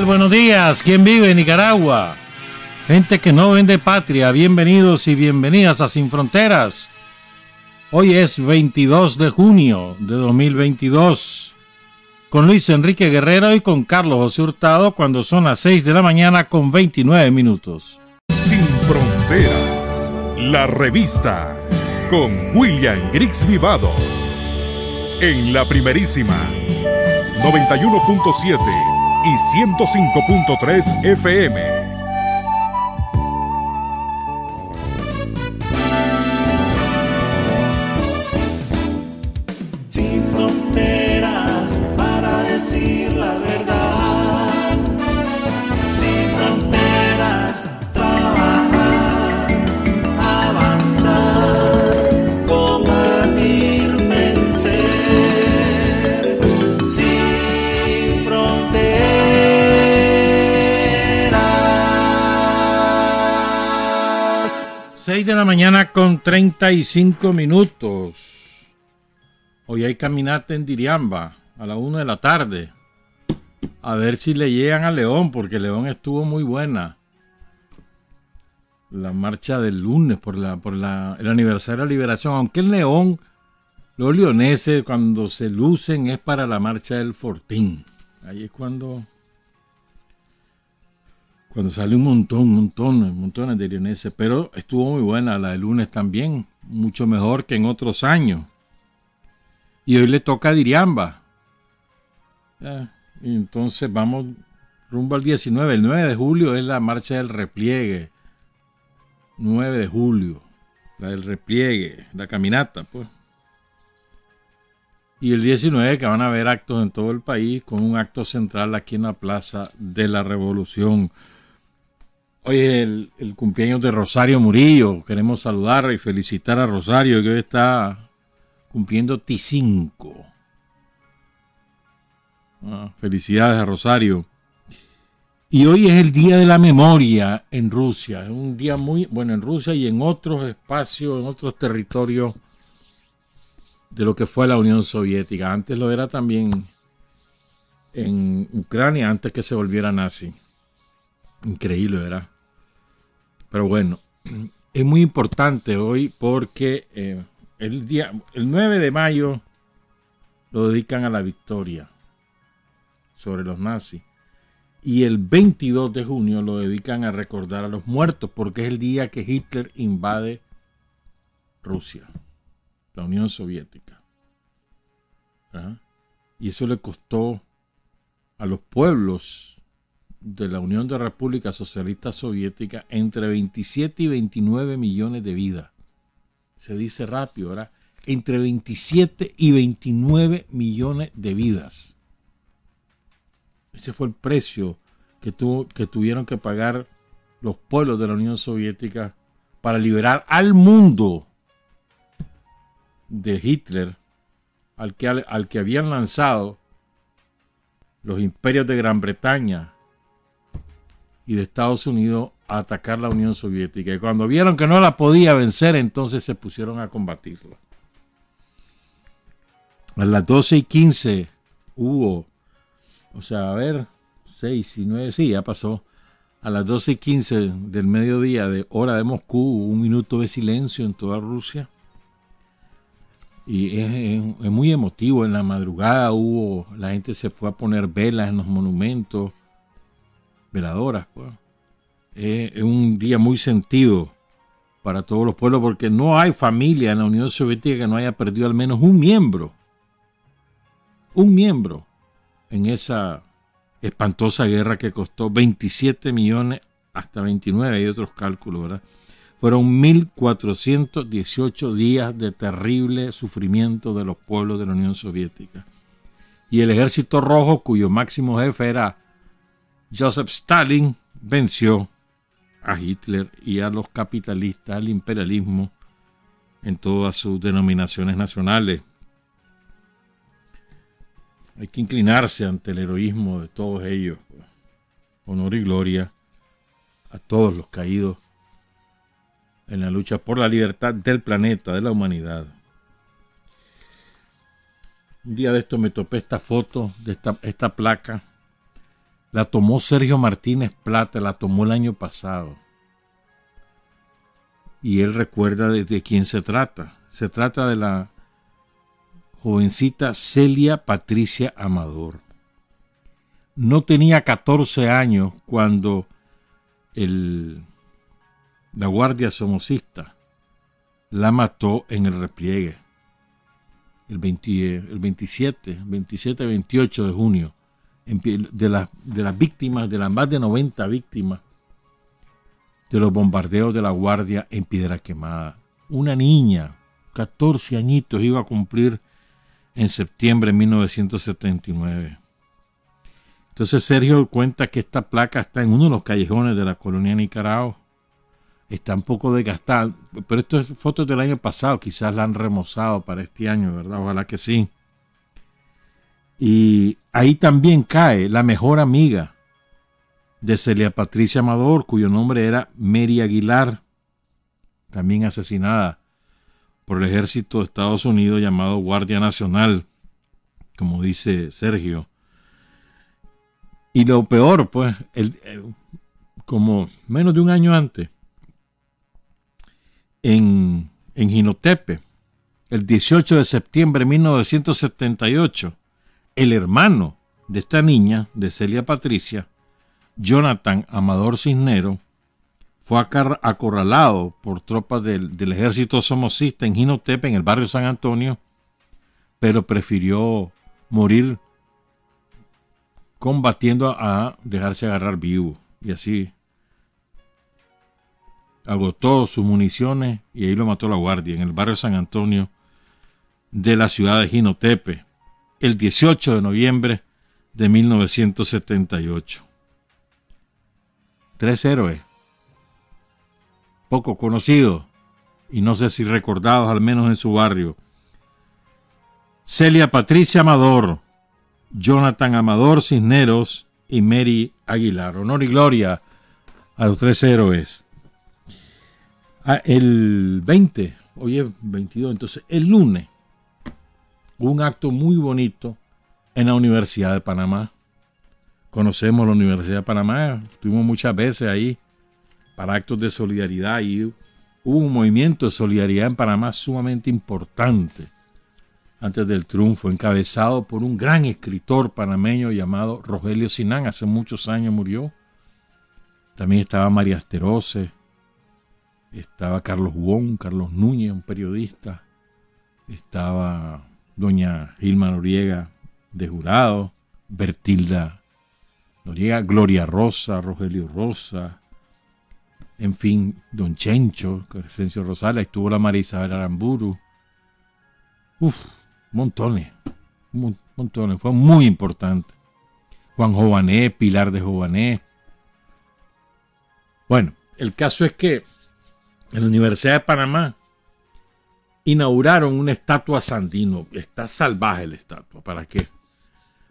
tal? Buenos días. ¿Quién vive en Nicaragua? Gente que no vende patria, bienvenidos y bienvenidas a Sin Fronteras. Hoy es 22 de junio de 2022. Con Luis Enrique Guerrero y con Carlos José Hurtado cuando son las 6 de la mañana con 29 minutos. Sin Fronteras, la revista con William Griggs Vivado. En la primerísima 91.7 y 105.3 FM. Sin fronteras para decir la verdad. Sin fronteras, trabajar, avanzar, combatir, vencer. Sin fronteras. 6 de la mañana con 35 minutos. Hoy hay caminata en Diriamba a la 1 de la tarde. A ver si le llegan a León, porque León estuvo muy buena. La marcha del lunes por el aniversario de la liberación. Aunque en León, los leoneses cuando se lucen es para la marcha del Fortín. Ahí es cuando sale montones de leoneses. Pero estuvo muy buena la del lunes también. Mucho mejor que en otros años. Y hoy le toca a Diriamba. Y entonces vamos rumbo al 19. El 9 de julio es la marcha del repliegue. 9 de julio. La del repliegue. La caminata, pues. Y el 19 que van a haber actos en todo el país con un acto central aquí en la Plaza de la Revolución. Hoy es el cumpleaños de Rosario Murillo. Queremos saludar y felicitar a Rosario que hoy está cumpliendo T5. Felicidades a Rosario. Y hoy es el Día de la Memoria en Rusia. Es un día muy bueno en Rusia y en otros espacios, en otros territorios de lo que fue la Unión Soviética. Antes lo era también en Ucrania, antes que se volviera nazi. Increíble, ¿verdad? Pero bueno, es muy importante hoy porque el 9 de mayo lo dedican a la victoria sobre los nazis. Y el 22 de junio lo dedican a recordar a los muertos, porque es el día que Hitler invade Rusia, la Unión Soviética. ¿Ah? Y eso le costó a los pueblos de la Unión de Repúblicas Socialistas Soviéticas entre 27 y 29 millones de vidas. Se dice rápido, ¿verdad? Entre 27 y 29 millones de vidas. Ese fue el precio que tuvieron que pagar los pueblos de la Unión Soviética para liberar al mundo de Hitler, al que habían lanzado los imperios de Gran Bretaña y de Estados Unidos a atacar la Unión Soviética. Y cuando vieron que no la podía vencer, entonces se pusieron a combatirla. A las 12:15 hubo, o sea, a ver, 6 y 9, sí, ya pasó. A las 12:15 del mediodía de hora de Moscú hubo un minuto de silencio en toda Rusia. Y es muy emotivo. En la madrugada la gente se fue a poner velas en los monumentos, veladoras, pues. Es un día muy sentido para todos los pueblos porque no hay familia en la Unión Soviética que no haya perdido al menos un miembro en esa espantosa guerra que costó 27 millones hasta 29, hay otros cálculos, ¿verdad? Fueron 1418 días de terrible sufrimiento de los pueblos de la Unión Soviética. Y el Ejército Rojo, cuyo máximo jefe era Joseph Stalin, venció a Hitler y a los capitalistas, al imperialismo en todas sus denominaciones nacionales. Hay que inclinarse ante el heroísmo de todos ellos. Honor y gloria a todos los caídos en la lucha por la libertad del planeta, de la humanidad. Un día de esto me topé esta foto de esta placa La tomó Sergio Martínez Plata, la tomó el año pasado. Y él recuerda de quién se trata. Se trata de la jovencita Celia Patricia Amador. No tenía 14 años cuando la guardia somocista la mató en el repliegue. El 27-28 de junio. De las víctimas, de las más de 90 víctimas de los bombardeos de la Guardia en Piedra Quemada. Una niña, 14 añitos, iba a cumplir en septiembre de 1979. Entonces Sergio cuenta que esta placa está en uno de los callejones de la colonia Nicaragua. Está un poco desgastada, pero esto es fotos del año pasado, quizás la han remozado para este año, ¿verdad? Ojalá que sí. Y ahí también cae la mejor amiga de Celia Patricia Amador, cuyo nombre era Mary Aguilar, también asesinada por el ejército de Estados Unidos llamado Guardia Nacional, como dice Sergio. Y lo peor, pues, como menos de un año antes, en Jinotepe, el 18 de septiembre de 1978, el hermano de esta niña, de Celia Patricia, Jonathan Amador Cisneros, fue acorralado por tropas del ejército somocista en Jinotepe, en el barrio San Antonio, pero prefirió morir combatiendo a dejarse agarrar vivo. Y así agotó sus municiones y ahí lo mató la guardia en el barrio San Antonio de la ciudad de Jinotepe, el 18 de noviembre de 1978. 3 héroes, poco conocidos y no sé si recordados, al menos en su barrio. Celia Patricia Amador, Jonathan Amador Cisneros y Mary Aguilar. Honor y gloria a los 3 héroes. El 20, hoy es 22, entonces el lunes hubo un acto muy bonito en la Universidad de Panamá. Conocemos la Universidad de Panamá, estuvimos muchas veces ahí para actos de solidaridad y hubo un movimiento de solidaridad en Panamá sumamente importante antes del triunfo, encabezado por un gran escritor panameño llamado Rogelio Sinán. Hace muchos años murió. También estaba María Asterose, estaba Carlos Núñez, un periodista, estaba doña Gilma Noriega de jurado, Bertilda Noriega, Gloria Rosa, Rogelio Rosa, en fin, don Chencho, Crescencio Rosales, estuvo la María Isabel Aramburu. Montones, fue muy importante. Juan Jované, Pilar de Jované. Bueno, el caso es que en la Universidad de Panamá inauguraron una estatua a Sandino. Está salvaje la estatua, ¿para qué?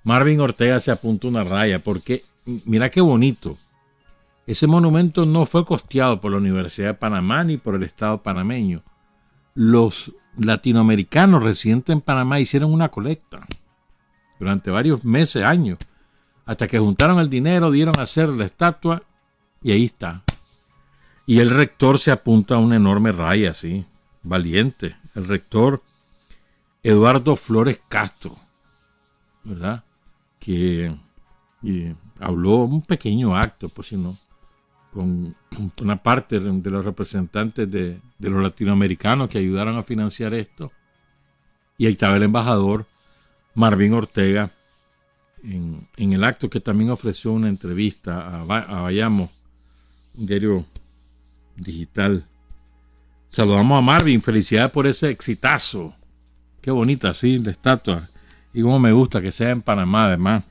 Marvin Ortega se apunta una raya, porque mira qué bonito. Ese monumento no fue costeado por la Universidad de Panamá ni por el Estado panameño. Los latinoamericanos residentes en Panamá hicieron una colecta durante varios meses, años, hasta que juntaron el dinero, dieron a hacer la estatua y ahí está. Y el rector se apunta a una enorme raya, así, valiente. El rector Eduardo Flores Castro, ¿verdad? Que habló un pequeño acto, pues si no, con una parte de los representantes de los latinoamericanos que ayudaron a financiar esto. Y ahí estaba el embajador Marvin Ortega en el acto, que también ofreció una entrevista a Bayamo, un diario digital. Saludamos a Marvin, felicidades por ese exitazo. Qué bonita, sí, la estatua. Y como me gusta que sea en Panamá, además,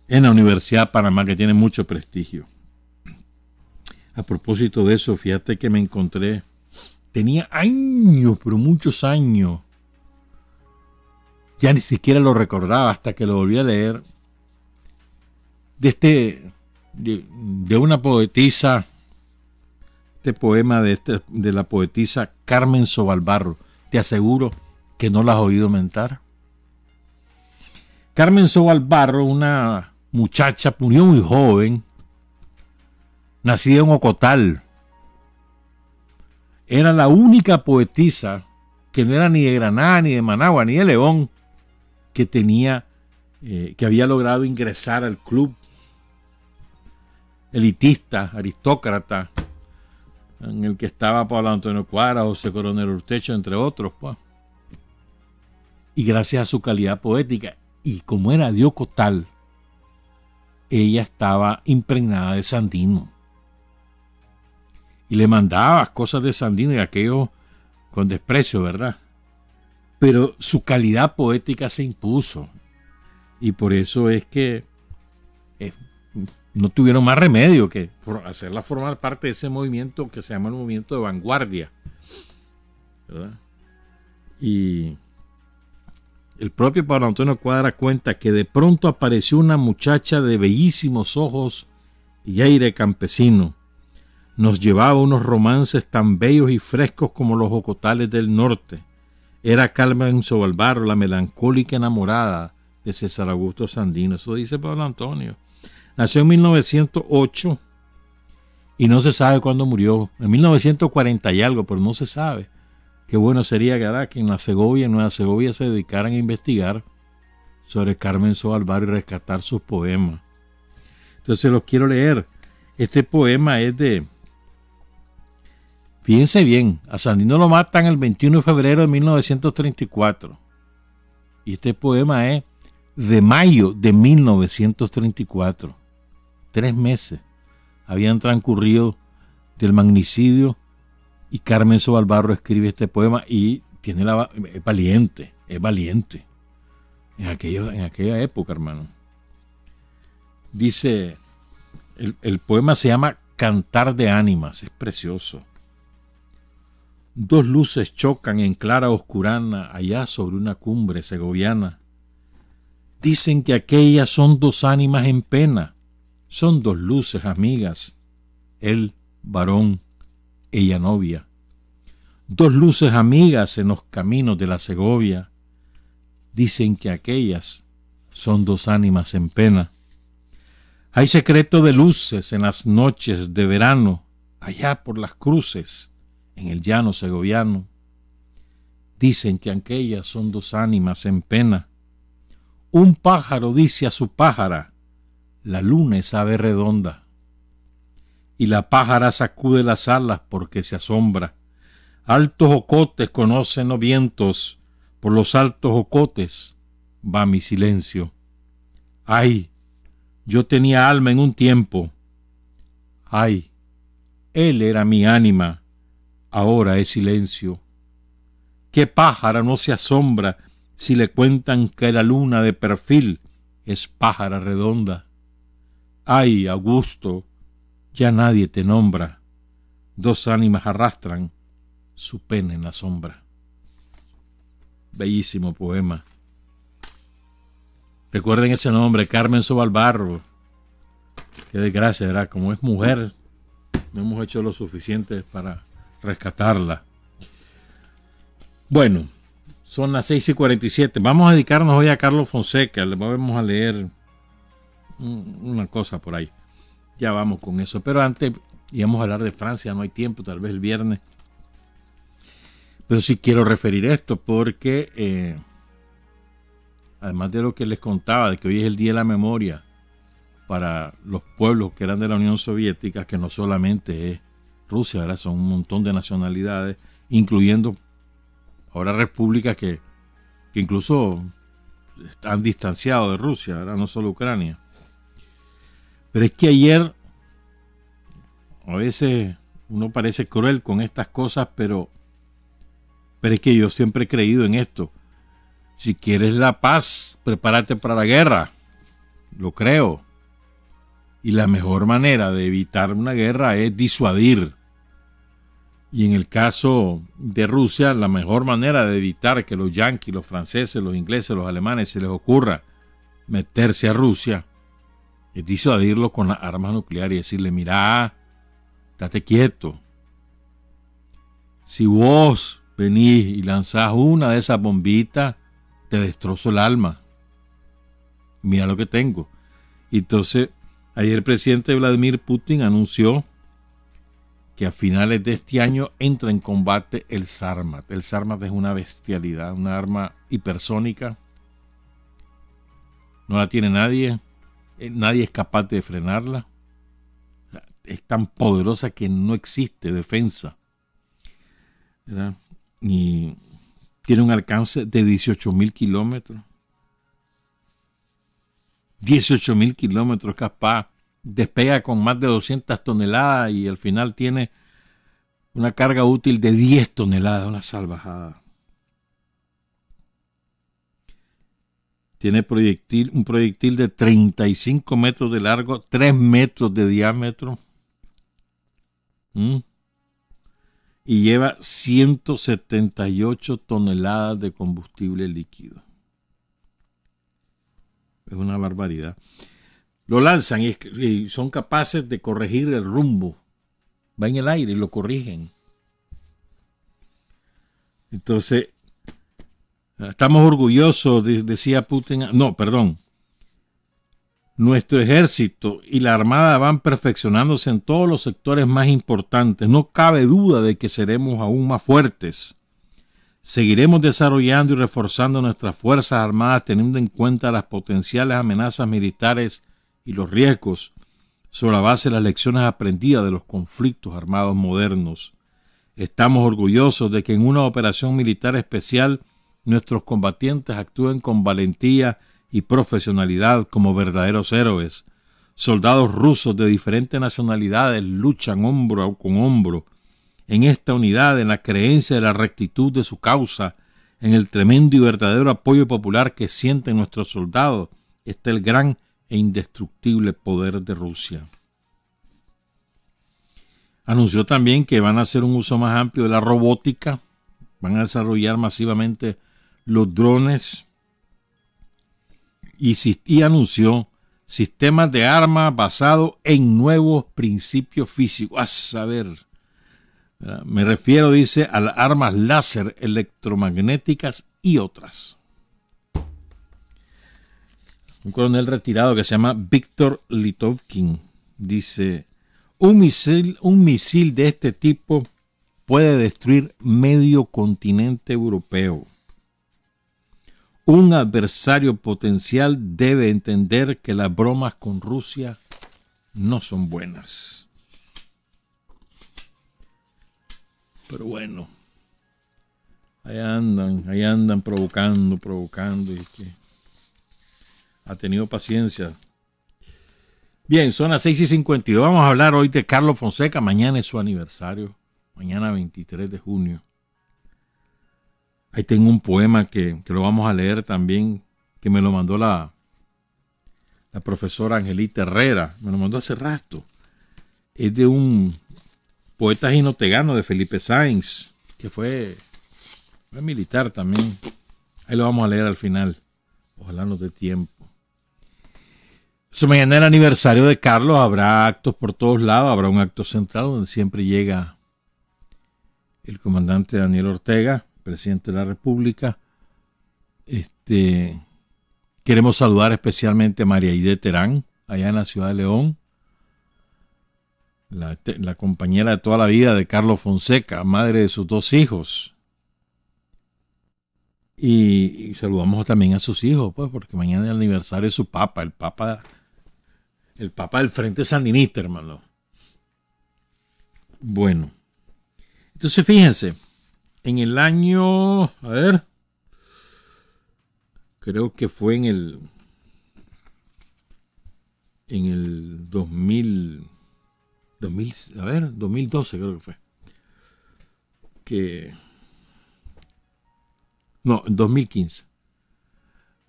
en la Universidad de Panamá, que tiene mucho prestigio. A propósito de eso, fíjate que me encontré, tenía años, pero muchos años, ya ni siquiera lo recordaba hasta que lo volví a leer, de una poetisa, este poema de la poetisa Carmen Sobalbarro. Te aseguro que no la has oído mentar. Carmen Sobalbarro, una muchacha, murió muy joven, nacida en Ocotal. Era la única poetisa que no era ni de Granada, ni de Managua, ni de León, que tenía, que había logrado ingresar al club elitista, aristócrata, en el que estaba Pablo Antonio Cuadra, José Coronel Urtecho, entre otros, pues. Y gracias a su calidad poética, y como era de Ocotal, ella estaba impregnada de Sandino. Y le mandaba cosas de Sandino y aquello con desprecio, ¿verdad? Pero su calidad poética se impuso. Y por eso es que no tuvieron más remedio que hacerla formar parte de ese movimiento que se llama el movimiento de vanguardia, ¿verdad? Y el propio Pablo Antonio Cuadra cuenta que de pronto apareció una muchacha de bellísimos ojos y aire campesino. Nos llevaba unos romances tan bellos y frescos como los ocotales del norte. Era Carmen Sobalbarro, la melancólica enamorada de César Augusto Sandino. Eso dice Pablo Antonio. Nació en 1908 y no se sabe cuándo murió. En 1940 y algo, pero no se sabe. Qué bueno sería que en la Segovia, en Nueva Segovia, se dedicaran a investigar sobre Carmen Sobalbarro y rescatar sus poemas. Entonces los quiero leer. Este poema es de... Fíjense bien, a Sandino lo matan el 21 de febrero de 1934. Y este poema es de mayo de 1934. 3 meses habían transcurrido del magnicidio y Carmen Sobalbarro escribe este poema y es valiente en aquella época, hermano. Dice, el poema se llama Cantar de ánimas, es precioso. 2 luces chocan en clara oscurana allá sobre una cumbre segoviana. Dicen que aquellas son 2 ánimas en pena. Son 2 luces amigas, él varón, ella novia. 2 luces amigas en los caminos de la Segovia. Dicen que aquellas son 2 ánimas en pena. Hay secreto de luces en las noches de verano, allá por las cruces, en el llano segoviano. Dicen que aquellas son 2 ánimas en pena. Un pájaro dice a su pájara, la luna es ave redonda. Y la pájara sacude las alas porque se asombra. Altos ocotes conocen los vientos, por los altos ocotes va mi silencio. Ay, yo tenía alma en un tiempo. Ay, él era mi ánima, ahora es silencio. ¿Qué pájara no se asombra si le cuentan que la luna de perfil es pájara redonda? Ay, Augusto, ya nadie te nombra. 2 ánimas arrastran su pena en la sombra. Bellísimo poema. Recuerden ese nombre, Carmen Sobalbarro. Qué desgracia, ¿verdad? Como es mujer, no hemos hecho lo suficiente para rescatarla. Bueno, son las 6:47. Vamos a dedicarnos hoy a Carlos Fonseca. Le vamos a leer una cosa por ahí. Ya vamos con eso. Pero antes íbamos a hablar de Francia. No hay tiempo, tal vez el viernes. Pero sí quiero referir esto porque además de lo que les contaba, de que hoy es el Día de la Memoria para los pueblos que eran de la Unión Soviética, que no solamente es Rusia, ¿verdad? Son un montón de nacionalidades, incluyendo ahora repúblicas que incluso están distanciados de Rusia, ¿verdad? No solo Ucrania. Pero es que ayer, a veces uno parece cruel con estas cosas, pero es que yo siempre he creído en esto. Si quieres la paz, prepárate para la guerra. Lo creo. Y la mejor manera de evitar una guerra es disuadir. Y en el caso de Rusia, la mejor manera de evitar que los yanquis, los franceses, los ingleses, los alemanes se les ocurra meterse a Rusia es disuadirlo con las armas nucleares y decirle, mira, date quieto. Si vos venís y lanzás una de esas bombitas, te destrozo el alma. Mira lo que tengo. Entonces, ayer el presidente Vladimir Putin anunció que a finales de este año entra en combate el Sarmat. El Sarmat es una bestialidad, una arma hipersónica. No la tiene nadie. Nadie es capaz de frenarla. Es tan poderosa que no existe defensa, ¿verdad? Y tiene un alcance de 18.000 kilómetros. 18.000 kilómetros capaz. Despega con más de 200 toneladas y al final tiene una carga útil de 10 toneladas, una salvajada. Tiene un proyectil de 35 metros de largo, 3 metros de diámetro. Y lleva 178 toneladas de combustible líquido. Es una barbaridad. Lo lanzan y son capaces de corregir el rumbo. Va en el aire y lo corrigen. Entonces, estamos orgullosos, decía Putin. No, perdón. Nuestro ejército y la armada van perfeccionándose en todos los sectores más importantes. No cabe duda de que seremos aún más fuertes. Seguiremos desarrollando y reforzando nuestras fuerzas armadas teniendo en cuenta las potenciales amenazas militares y los riesgos sobre la base de las lecciones aprendidas de los conflictos armados modernos. Estamos orgullosos de que en una operación militar especial nuestros combatientes actúen con valentía y profesionalidad como verdaderos héroes. Soldados rusos de diferentes nacionalidades luchan hombro con hombro en esta unidad, en la creencia de la rectitud de su causa, en el tremendo y verdadero apoyo popular que sienten nuestros soldados. Está el gran e indestructible poder de Rusia. Anunció también que van a hacer un uso más amplio de la robótica, van a desarrollar masivamente los drones y anunció sistemas de armas basados en nuevos principios físicos. A saber, me refiero, dice, a las armas láser electromagnéticas y otras. Un coronel retirado que se llama Víctor Litovkin dice: un misil de este tipo puede destruir medio continente europeo. Un adversario potencial debe entender que las bromas con Rusia no son buenas. Pero bueno, ahí andan provocando y que ha tenido paciencia. Bien, son las 6:52. Vamos a hablar hoy de Carlos Fonseca. Mañana es su aniversario. Mañana 23 de junio. Ahí tengo un poema que lo vamos a leer también, que me lo mandó la profesora Angelita Herrera. Me lo mandó hace rato. Es de un poeta jinotegano de Felipe Sáenz, que fue militar también. Ahí lo vamos a leer al final. Ojalá nos dé tiempo. Mañana el aniversario de Carlos, habrá actos por todos lados, habrá un acto central donde siempre llega el comandante Daniel Ortega, presidente de la República. Queremos saludar especialmente a María Aide Terán, allá en la ciudad de León, la compañera de toda la vida de Carlos Fonseca, madre de sus 2 hijos. Y saludamos también a sus hijos, pues, porque mañana es el aniversario de su papa, el papa del Frente Sandinista, hermano. Bueno, entonces fíjense, en el año, creo que fue en el 2012 creo que fue. En 2015.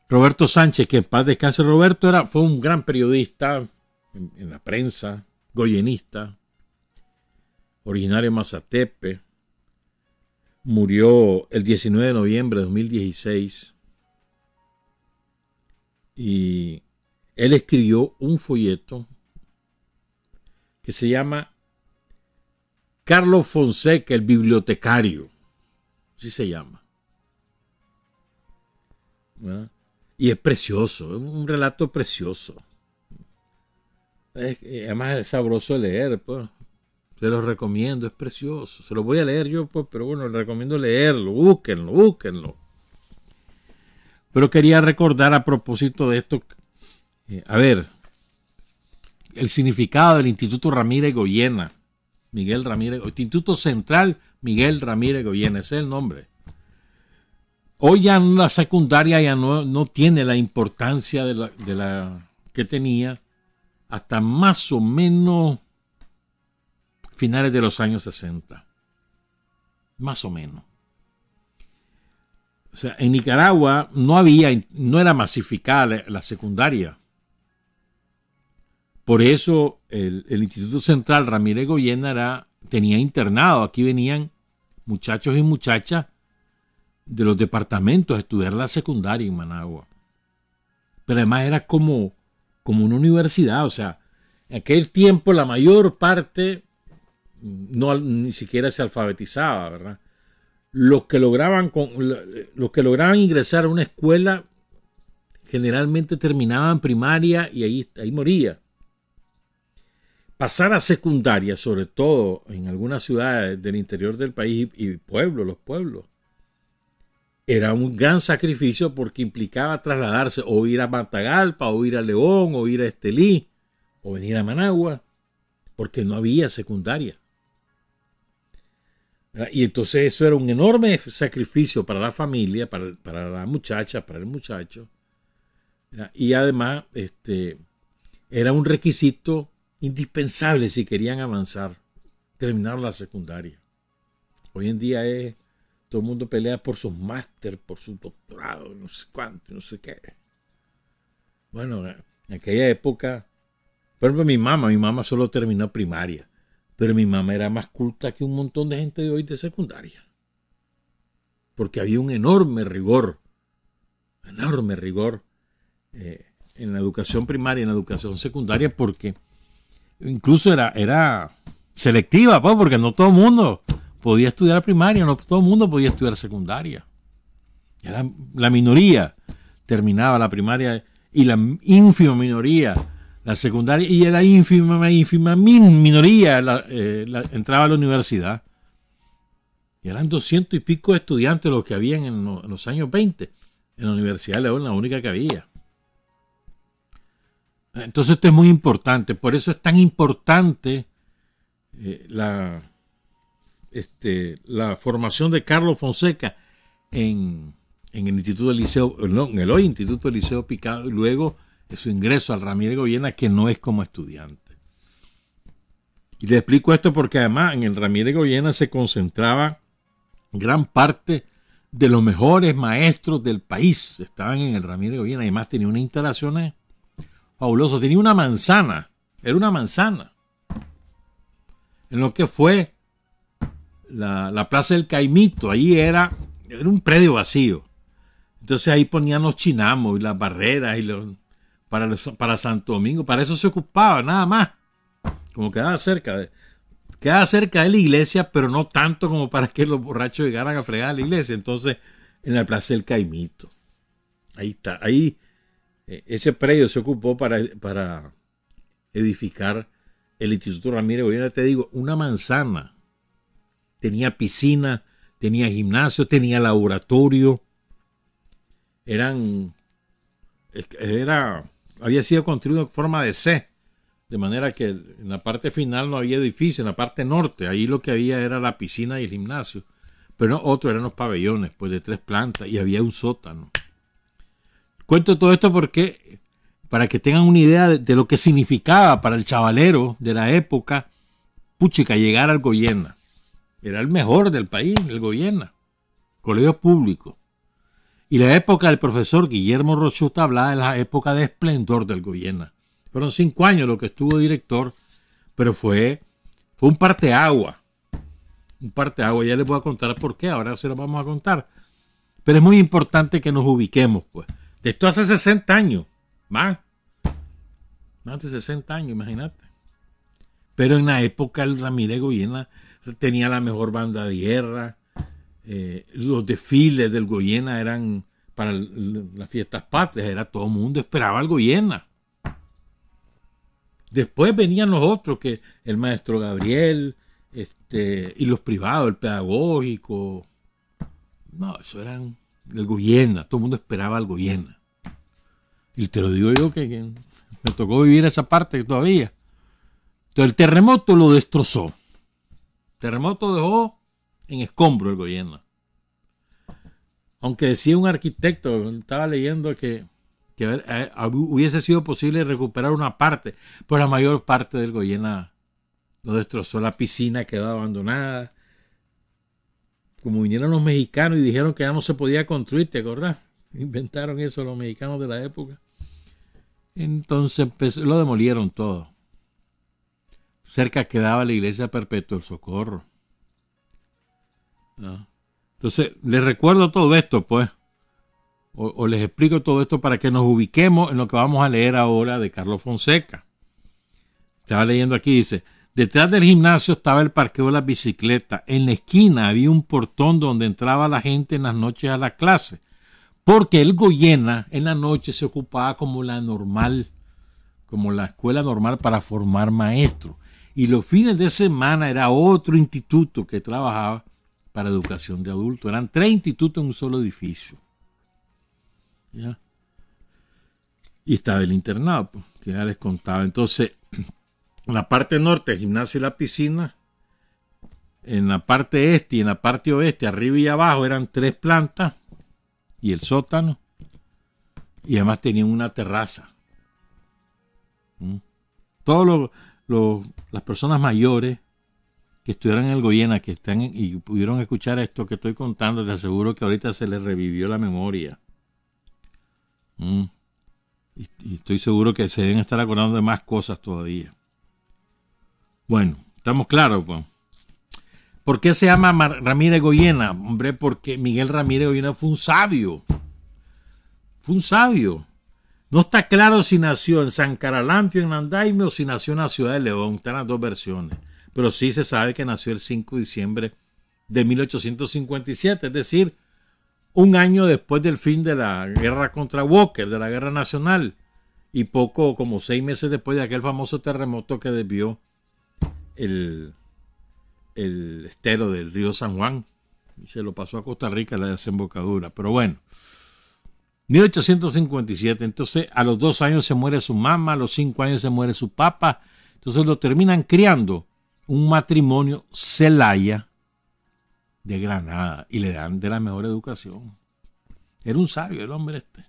Roberto Sánchez, que en paz descanse Roberto, fue un gran periodista en la prensa, goyenista, originario de Mazatepe. Murió el 19 de noviembre de 2016. Y él escribió un folleto que se llama Carlos Fonseca, el bibliotecario. Así se llama. ¿Verdad? Y es precioso, es un relato precioso. Además es sabroso leer, pues. Se los recomiendo, es precioso. Se los voy a leer yo, pues, pero bueno, les recomiendo leerlo. Búsquenlo, búsquenlo. Pero quería recordar a propósito de esto, a ver, el significado del Instituto Ramírez Goyena. Miguel Ramírez, Instituto Central Miguel Ramírez Goyena, ese es el nombre. Hoy ya la secundaria ya no tiene la importancia de la que tenía hasta más o menos finales de los años 60. Más o menos. O sea, en Nicaragua no era masificada la secundaria. Por eso el Instituto Central Ramírez Goyena tenía internado. Aquí venían muchachos y muchachas de los departamentos a estudiar la secundaria en Managua. Pero además era como una universidad. O sea, en aquel tiempo la mayor parte ni siquiera se alfabetizaba, ¿verdad? Los que lograban ingresar a una escuela generalmente terminaban primaria y ahí moría. Pasar a secundaria, sobre todo en algunas ciudades del interior del país y los pueblos, era un gran sacrificio porque implicaba trasladarse o ir a Matagalpa, o ir a León, o ir a Estelí, o venir a Managua, porque no había secundaria. Y entonces eso era un enorme sacrificio para la familia, para la muchacha, para el muchacho. Y además era un requisito indispensable si querían avanzar, terminar la secundaria. Hoy en día todo el mundo pelea por sus máster, por su doctorado, no sé cuánto, no sé qué. Bueno, en aquella época, por ejemplo, mi mamá solo terminó primaria, pero mi mamá era más culta que un montón de gente de hoy de secundaria. Porque había un enorme rigor en la educación primaria y en la educación secundaria, porque incluso era selectiva, pues, porque no todo el mundo podía estudiar primaria, no todo el mundo podía estudiar secundaria. Era la minoría terminaba la primaria y la ínfima minoría la secundaria, y la ínfima minoría entraba a la universidad. Y eran 200 y pico de estudiantes los que habían en los años 20 en la Universidad de León, la única que había. Entonces esto es muy importante, por eso es tan importante la formación de Carlos Fonseca en el Instituto del Liceo, no, en el hoy Instituto del Liceo Picado, y luego de su ingreso al Ramírez Goyena, que no es como estudiante. Y le explico esto porque además en el Ramírez Goyena se concentraba gran parte de los mejores maestros del país. Estaban en el Ramírez Goyena, además tenía unas instalaciones fabuloso, tenía una manzana, era una manzana, en lo que fue la Plaza del Caimito. Ahí era un predio vacío, entonces ahí ponían los chinamos y las barreras y para Santo Domingo, para eso se ocupaba, nada más, como quedaba cerca de la iglesia, pero no tanto como para que los borrachos llegaran a fregar a la iglesia. Entonces en la Plaza del Caimito, ahí está, ahí ese predio se ocupó para edificar el Instituto Ramírez Goyena. Te digo, una manzana. Tenía piscina, tenía gimnasio, tenía laboratorio. Había sido construido en forma de C, de manera que en la parte final no había edificio, en la parte norte, ahí lo que había era la piscina y el gimnasio. Pero otro eran los pabellones, pues de 3 plantas, y había un sótano. Cuento todo esto porque para que tengan una idea de lo que significaba para el chavalero de la época, puchica, llegar al Goyena. Era el mejor del país, el Goyena, colegio público. Y la época del profesor Guillermo Rochuta hablaba de la época de esplendor del Goyena. Fueron 5 años lo que estuvo director, pero fue un parteagua. Un parteagua, ya les voy a contar por qué, ahora se lo vamos a contar. Pero es muy importante que nos ubiquemos, pues. Esto hace 60 años, más de 60 años, imagínate. Pero en la época el Ramírez Goyena tenía la mejor banda de guerra, los desfiles del Goyena eran para las fiestas patrias, todo el mundo esperaba al Goyena. Después venían los otros, que el maestro Gabriel, y los privados, el pedagógico. No, eso eran el Goyena. Todo el mundo esperaba al Goyena. Y te lo digo yo que me tocó vivir esa parte todavía. Entonces el terremoto lo destrozó. El terremoto dejó en escombro el Goyena. Aunque decía un arquitecto, estaba leyendo que hubiese sido posible recuperar una parte, pero la mayor parte del Goyena lo destrozó. La piscina quedó abandonada. Como vinieron los mexicanos y dijeron que ya no se podía construir, ¿te acordás? Inventaron eso los mexicanos de la época. Entonces lo demolieron todo. Cerca quedaba la iglesia Perpetuo del Socorro. ¿No? Entonces, les recuerdo todo esto, pues. O les explico todo esto para que nos ubiquemos en lo que vamos a leer ahora de Carlos Fonseca. Estaba leyendo aquí, dice: detrás del gimnasio estaba el parqueo de las bicicletas. En la esquina había un portón donde entraba la gente en las noches a la clase. Porque el Goyena en la noche se ocupaba como la normal, como la escuela normal para formar maestros. Y los fines de semana era otro instituto que trabajaba para educación de adultos. Eran 3 institutos en un solo edificio. ¿Ya? Y estaba el internado, pues, que ya les contaba. Entonces, en la parte norte, el gimnasio y la piscina. En la parte este y en la parte oeste, arriba y abajo, eran 3 plantas. Y el sótano. Y además tenían una terraza. Todas las personas mayores que estudiaron en el Goyena, que están y pudieron escuchar esto que estoy contando, te aseguro que ahorita se les revivió la memoria. Y estoy seguro que se deben estar acordando de más cosas todavía. Bueno, estamos claros, pues. ¿Por qué se llama Ramírez Goyena? Hombre, porque Miguel Ramírez Goyena fue un sabio. Fue un sabio. No está claro si nació en San Caralampio, en Nandaime, o si nació en la ciudad de León. Están las dos versiones. Pero sí se sabe que nació el 5 de diciembre de 1857, es decir, un año después del fin de la guerra contra Walker, de la guerra nacional, y poco, como 6 meses después de aquel famoso terremoto que desvió el estero del río San Juan y se lo pasó a Costa Rica, la desembocadura. Pero bueno, 1857, entonces a los 2 años se muere su mamá, a los 5 años se muere su papá, entonces lo terminan criando un matrimonio Celaya de Granada y le dan de la mejor educación. Era un sabio el hombre este.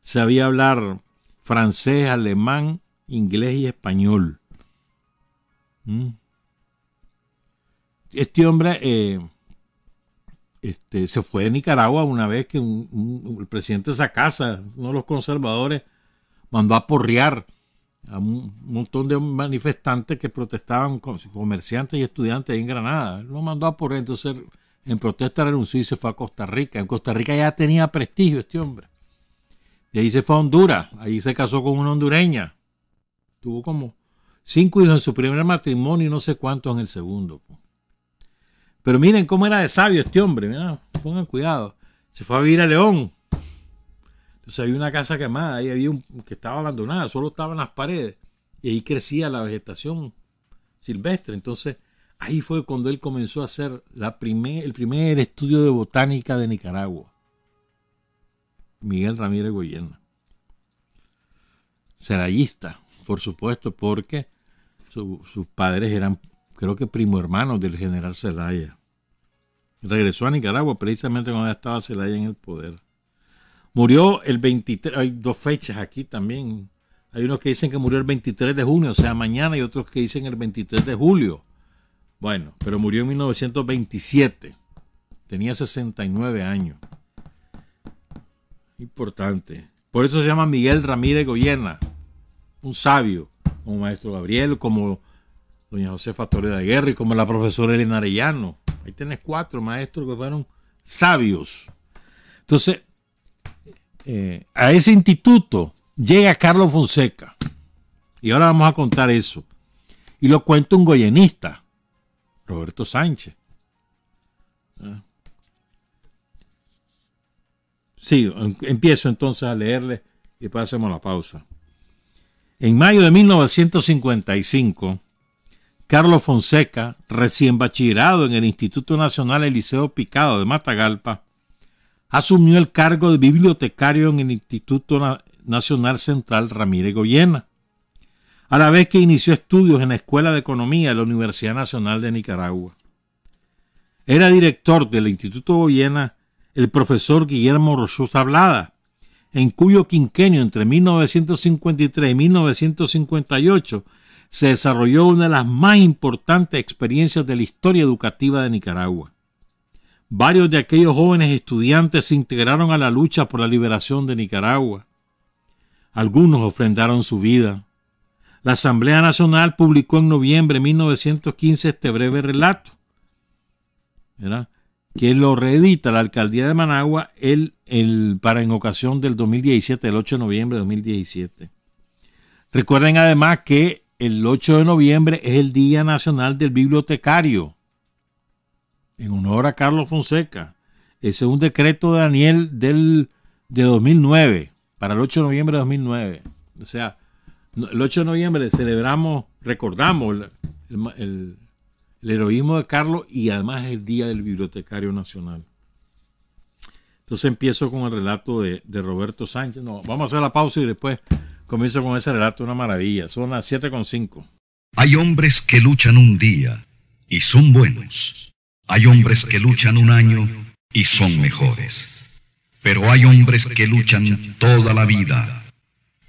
Sabía hablar francés, alemán, inglés y español. Este hombre se fue de Nicaragua una vez que el presidente Sacasa, uno de los conservadores, mandó a porrear a un montón de manifestantes que protestaban, comerciantes y estudiantes ahí en Granada. Él lo mandó a porrear, entonces en protesta renunció y se fue a Costa Rica. En Costa Rica ya tenía prestigio este hombre. De ahí se fue a Honduras, ahí se casó con una hondureña. Tuvo como 5 hijos en su primer matrimonio y no sé cuántos en el segundo. Pero miren cómo era de sabio este hombre, mira, pongan cuidado. Se fue a vivir a León. Entonces había una casa quemada, ahí había que estaba abandonada, solo estaban las paredes. Y ahí crecía la vegetación silvestre. Entonces ahí fue cuando él comenzó a hacer el primer estudio de botánica de Nicaragua. Miguel Ramírez Goyena. Cerallista, por supuesto, porque sus padres eran, creo que primo hermanos del general Zelaya. Regresó a Nicaragua precisamente cuando estaba Zelaya en el poder. Murió el 23, hay 2 fechas aquí también. Hay unos que dicen que murió el 23 de junio, o sea, mañana, y otros que dicen el 23 de julio. Bueno, pero murió en 1927. Tenía 69 años. Importante. Por eso se llama Miguel Ramírez Goyena. Un sabio, como maestro Gabriel, como doña Josefa Torre de Guerra y como la profesora Elena Arellano. Ahí tenés 4 maestros que fueron sabios. Entonces, a ese instituto llega Carlos Fonseca. Y ahora vamos a contar eso. Y lo cuenta un goyenista, Roberto Sánchez. Sí, empiezo entonces a leerle y después hacemos la pausa. En mayo de 1955, Carlos Fonseca, recién bachillerado en el Instituto Nacional Eliseo Picado de Matagalpa, asumió el cargo de bibliotecario en el Instituto Nacional Central Ramírez Goyena, a la vez que inició estudios en la Escuela de Economía de la Universidad Nacional de Nicaragua. Era director del Instituto Goyena el profesor Guillermo Rochus Tablada, en cuyo quinquenio entre 1953 y 1958 se desarrolló una de las más importantes experiencias de la historia educativa de Nicaragua. Varios de aquellos jóvenes estudiantes se integraron a la lucha por la liberación de Nicaragua. Algunos ofrendaron su vida. La Asamblea Nacional publicó en noviembre de 1915 este breve relato, ¿verdad?, que lo reedita la Alcaldía de Managua para en ocasión del 2017, el 8 de noviembre de 2017. Recuerden además que el 8 de noviembre es el Día Nacional del Bibliotecario, en honor a Carlos Fonseca. Ese es un decreto de Daniel de 2009, para el 8 de noviembre de 2009. O sea, el 8 de noviembre recordamos el heroísmo de Carlos y además es el Día del Bibliotecario Nacional. Entonces empiezo con el relato de Roberto Sánchez. No, vamos a hacer la pausa y después comienzo con ese relato, una maravilla. Son las 7:05. Hay hombres que luchan un día y son buenos. Hay hombres que luchan un año y son mejores. Pero hay hombres que luchan toda la vida.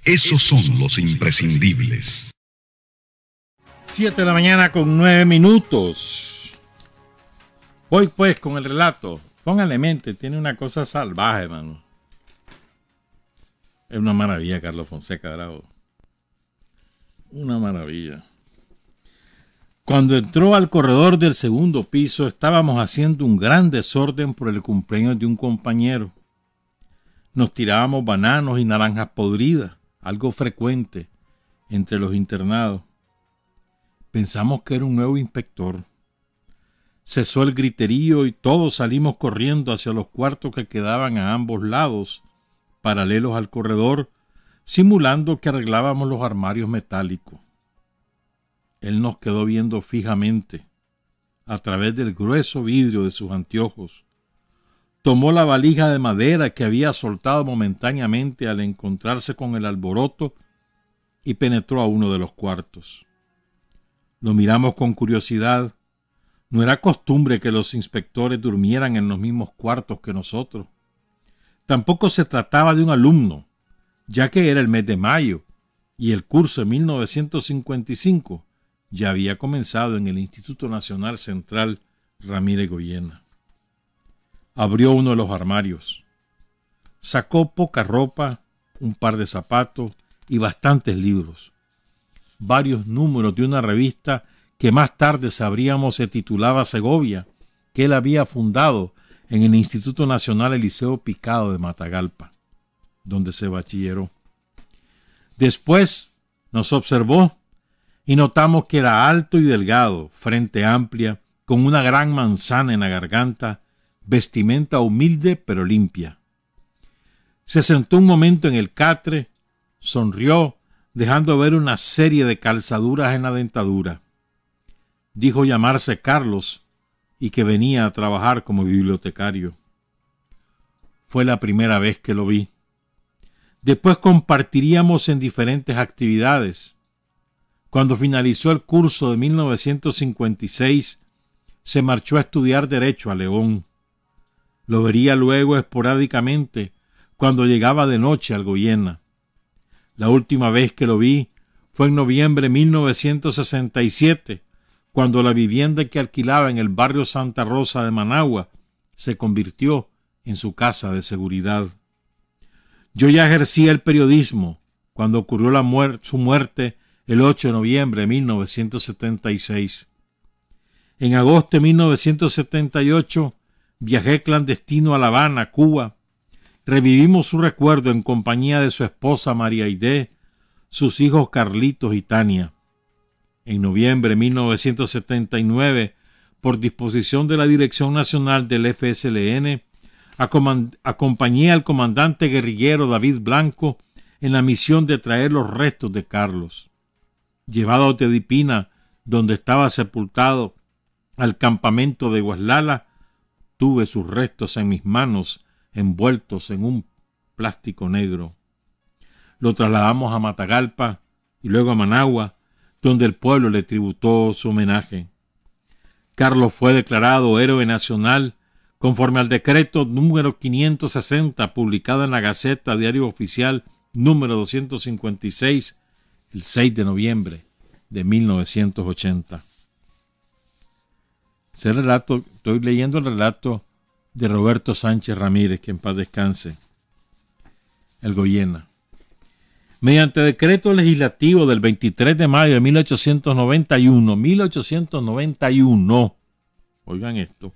Esos son los imprescindibles. 7 de la mañana con 9 minutos. Voy pues con el relato. Póngale mente, tiene una cosa salvaje, hermano. Es una maravilla, Carlos Fonseca Bravo. Una maravilla. Cuando entró al corredor del segundo piso, estábamos haciendo un gran desorden por el cumpleaños de un compañero. Nos tirábamos bananos y naranjas podridas, algo frecuente entre los internados. Pensamos que era un nuevo inspector. Cesó el griterío y todos salimos corriendo hacia los cuartos que quedaban a ambos lados, paralelos al corredor, simulando que arreglábamos los armarios metálicos. Él nos quedó viendo fijamente, a través del grueso vidrio de sus anteojos. Tomó la valija de madera que había soltado momentáneamente al encontrarse con el alboroto y penetró a uno de los cuartos. Lo miramos con curiosidad. No era costumbre que los inspectores durmieran en los mismos cuartos que nosotros. Tampoco se trataba de un alumno, ya que era el mes de mayo y el curso de 1955 ya había comenzado en el Instituto Nacional Central Ramírez Goyena. Abrió uno de los armarios. Sacó poca ropa, un par de zapatos y bastantes libros. Varios números de una revista que más tarde sabríamos se titulaba Segovia, que él había fundado en el Instituto Nacional Eliseo Picado de Matagalpa, donde se bachilleró. Después nos observó y notamos que era alto y delgado, frente amplia, con una gran manzana en la garganta, vestimenta humilde pero limpia. Se sentó un momento en el catre, sonrió, dejando ver una serie de calzaduras en la dentadura. Dijo llamarse Carlos y que venía a trabajar como bibliotecario. Fue la primera vez que lo vi. Después compartiríamos en diferentes actividades. Cuando finalizó el curso de 1956, se marchó a estudiar Derecho a León. Lo vería luego esporádicamente cuando llegaba de noche al Goyena. La última vez que lo vi fue en noviembre de 1967, cuando la vivienda que alquilaba en el barrio Santa Rosa de Managua se convirtió en su casa de seguridad. Yo ya ejercía el periodismo cuando ocurrió su muerte el 8 de noviembre de 1976. En agosto de 1978 viajé clandestino a La Habana, Cuba. Revivimos su recuerdo en compañía de su esposa María Aide, sus hijos Carlitos y Tania. En noviembre de 1979, por disposición de la Dirección Nacional del FSLN, acompañé al comandante guerrillero David Blanco en la misión de traer los restos de Carlos. Llevado a Tedipina, donde estaba sepultado, al campamento de Guaslala, tuve sus restos en mis manos, envueltos en un plástico negro. Lo trasladamos a Matagalpa y luego a Managua, donde el pueblo le tributó su homenaje. Carlos fue declarado héroe nacional conforme al decreto número 560, publicado en la Gaceta Diario Oficial número 256, el 6 de noviembre de 1980. Ese relato, estoy leyendo el relato de Roberto Sánchez Ramírez, que en paz descanse, el Goyena. Mediante decreto legislativo del 23 de mayo de 1891, oigan esto,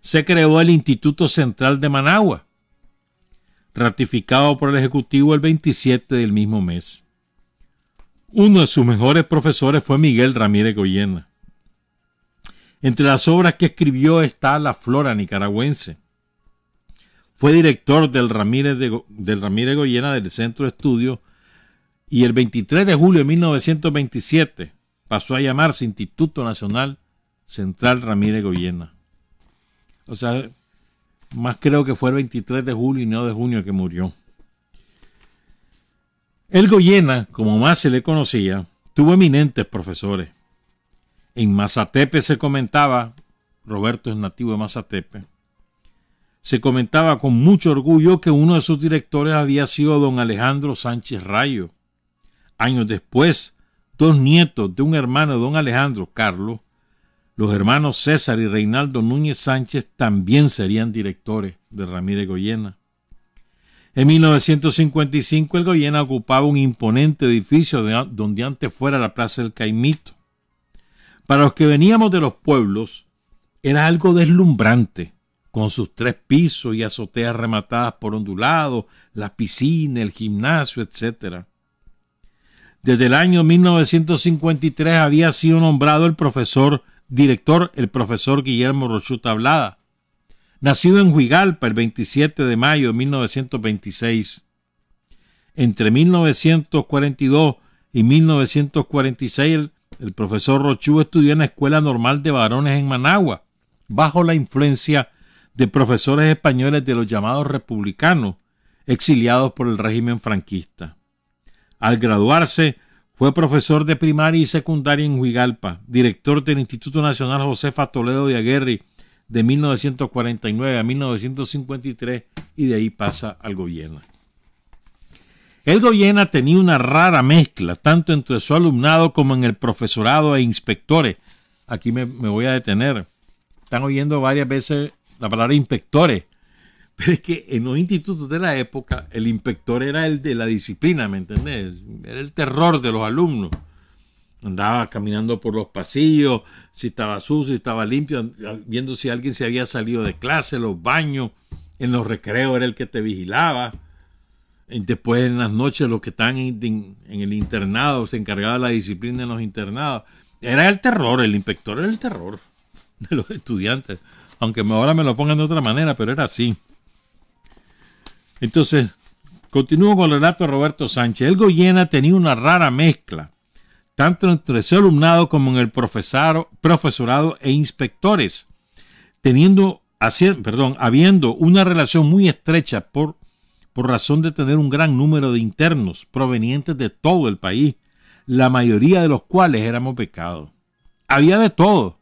se creó el Instituto Central de Managua, ratificado por el Ejecutivo el 27 del mismo mes. Uno de sus mejores profesores fue Miguel Ramírez Goyena. Entre las obras que escribió está La Flora Nicaragüense. Fue director del Ramírez Goyena del Centro de Estudios y el 23 de julio de 1927 pasó a llamarse Instituto Nacional Central Ramírez Goyena. O sea, más creo que fue el 23 de julio y no de junio que murió. El Goyena, como más se le conocía, tuvo eminentes profesores. En Mazatepe se comentaba, Roberto es nativo de Mazatepe, se comentaba con mucho orgullo que uno de sus directores había sido don Alejandro Sánchez Rayo. Años después, dos nietos de un hermano de don Alejandro, Carlos, los hermanos César y Reinaldo Núñez Sánchez, también serían directores de Ramírez Goyena. En 1955 el Goyena ocupaba un imponente edificio donde antes fuera la Plaza del Caimito. Para los que veníamos de los pueblos, era algo deslumbrante, con sus 3 pisos y azoteas rematadas por ondulados, la piscina, el gimnasio, etc. Desde el año 1953 había sido nombrado el profesor Guillermo Rochú Tablada, nacido en Huigalpa el 27 de mayo de 1926. Entre 1942 y 1946 el profesor Rochú estudió en la Escuela Normal de Varones en Managua, bajo la influencia de profesores españoles de los llamados republicanos, exiliados por el régimen franquista. Al graduarse, fue profesor de primaria y secundaria en Huigalpa, director del Instituto Nacional Josefa Toledo de Aguerri de 1949 a 1953 y de ahí pasa al Goyena. El Goyena tenía una rara mezcla, tanto entre su alumnado como en el profesorado e inspectores. Aquí me voy a detener. Están oyendo varias veces la palabra inspectores, pero es que en los institutos de la época el inspector era el de la disciplina, ¿me entendés? Era el terror de los alumnos. Andaba caminando por los pasillos, si estaba sucio, si estaba limpio, viendo si alguien se había salido de clase, los baños, en los recreos era el que te vigilaba. Después en las noches los que están en el internado, se encargaba de la disciplina en los internados. Era el terror, el inspector era el terror de los estudiantes. Aunque ahora me lo pongan de otra manera, pero era así. Entonces, continúo con el relato de Roberto Sánchez. El Goyena tenía una rara mezcla, tanto entre su alumnado como en el profesorado e inspectores, habiendo una relación muy estrecha por razón de tener un gran número de internos provenientes de todo el país, la mayoría de los cuales éramos becados. Había de todo.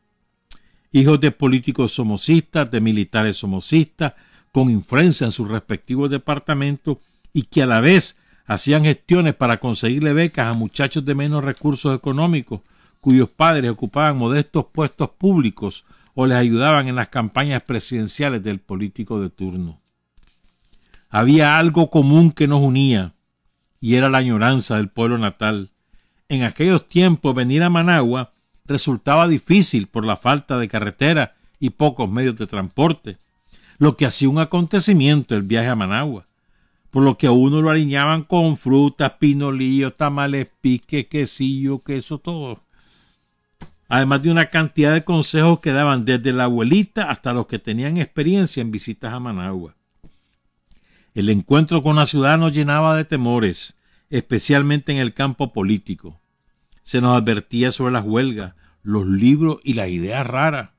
Hijos de políticos somocistas, de militares somocistas, con influencia en sus respectivos departamentos y que a la vez hacían gestiones para conseguirle becas a muchachos de menos recursos económicos, cuyos padres ocupaban modestos puestos públicos o les ayudaban en las campañas presidenciales del político de turno. Había algo común que nos unía, y era la añoranza del pueblo natal. En aquellos tiempos venir a Managua resultaba difícil por la falta de carretera y pocos medios de transporte, lo que hacía un acontecimiento el viaje a Managua, por lo que a uno lo aliñaban con frutas, pinolillos, tamales, pique, quesillo, queso, todo. Además de una cantidad de consejos que daban desde la abuelita hasta los que tenían experiencia en visitas a Managua. El encuentro con la ciudad nos llenaba de temores, especialmente en el campo político. Se nos advertía sobre las huelgas, los libros y las ideas raras.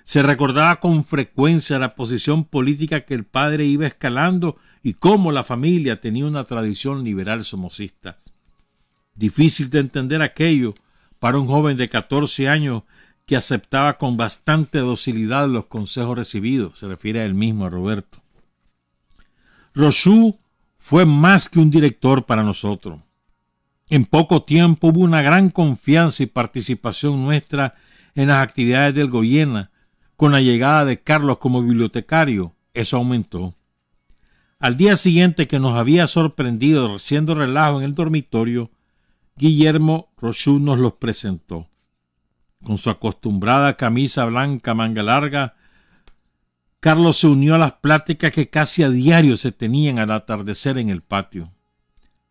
Se recordaba con frecuencia la posición política que el padre iba escalando y cómo la familia tenía una tradición liberal somocista. Difícil de entender aquello para un joven de 14 años que aceptaba con bastante docilidad los consejos recibidos. Se refiere a él mismo, a Roberto. Rochoux fue más que un director para nosotros. En poco tiempo hubo una gran confianza y participación nuestra en las actividades del Goyena. Con la llegada de Carlos como bibliotecario, eso aumentó. Al día siguiente, que nos había sorprendido haciendo relajo en el dormitorio, Guillermo Rochoux nos los presentó. Con su acostumbrada camisa blanca manga larga, Carlos se unió a las pláticas que casi a diario se tenían al atardecer en el patio.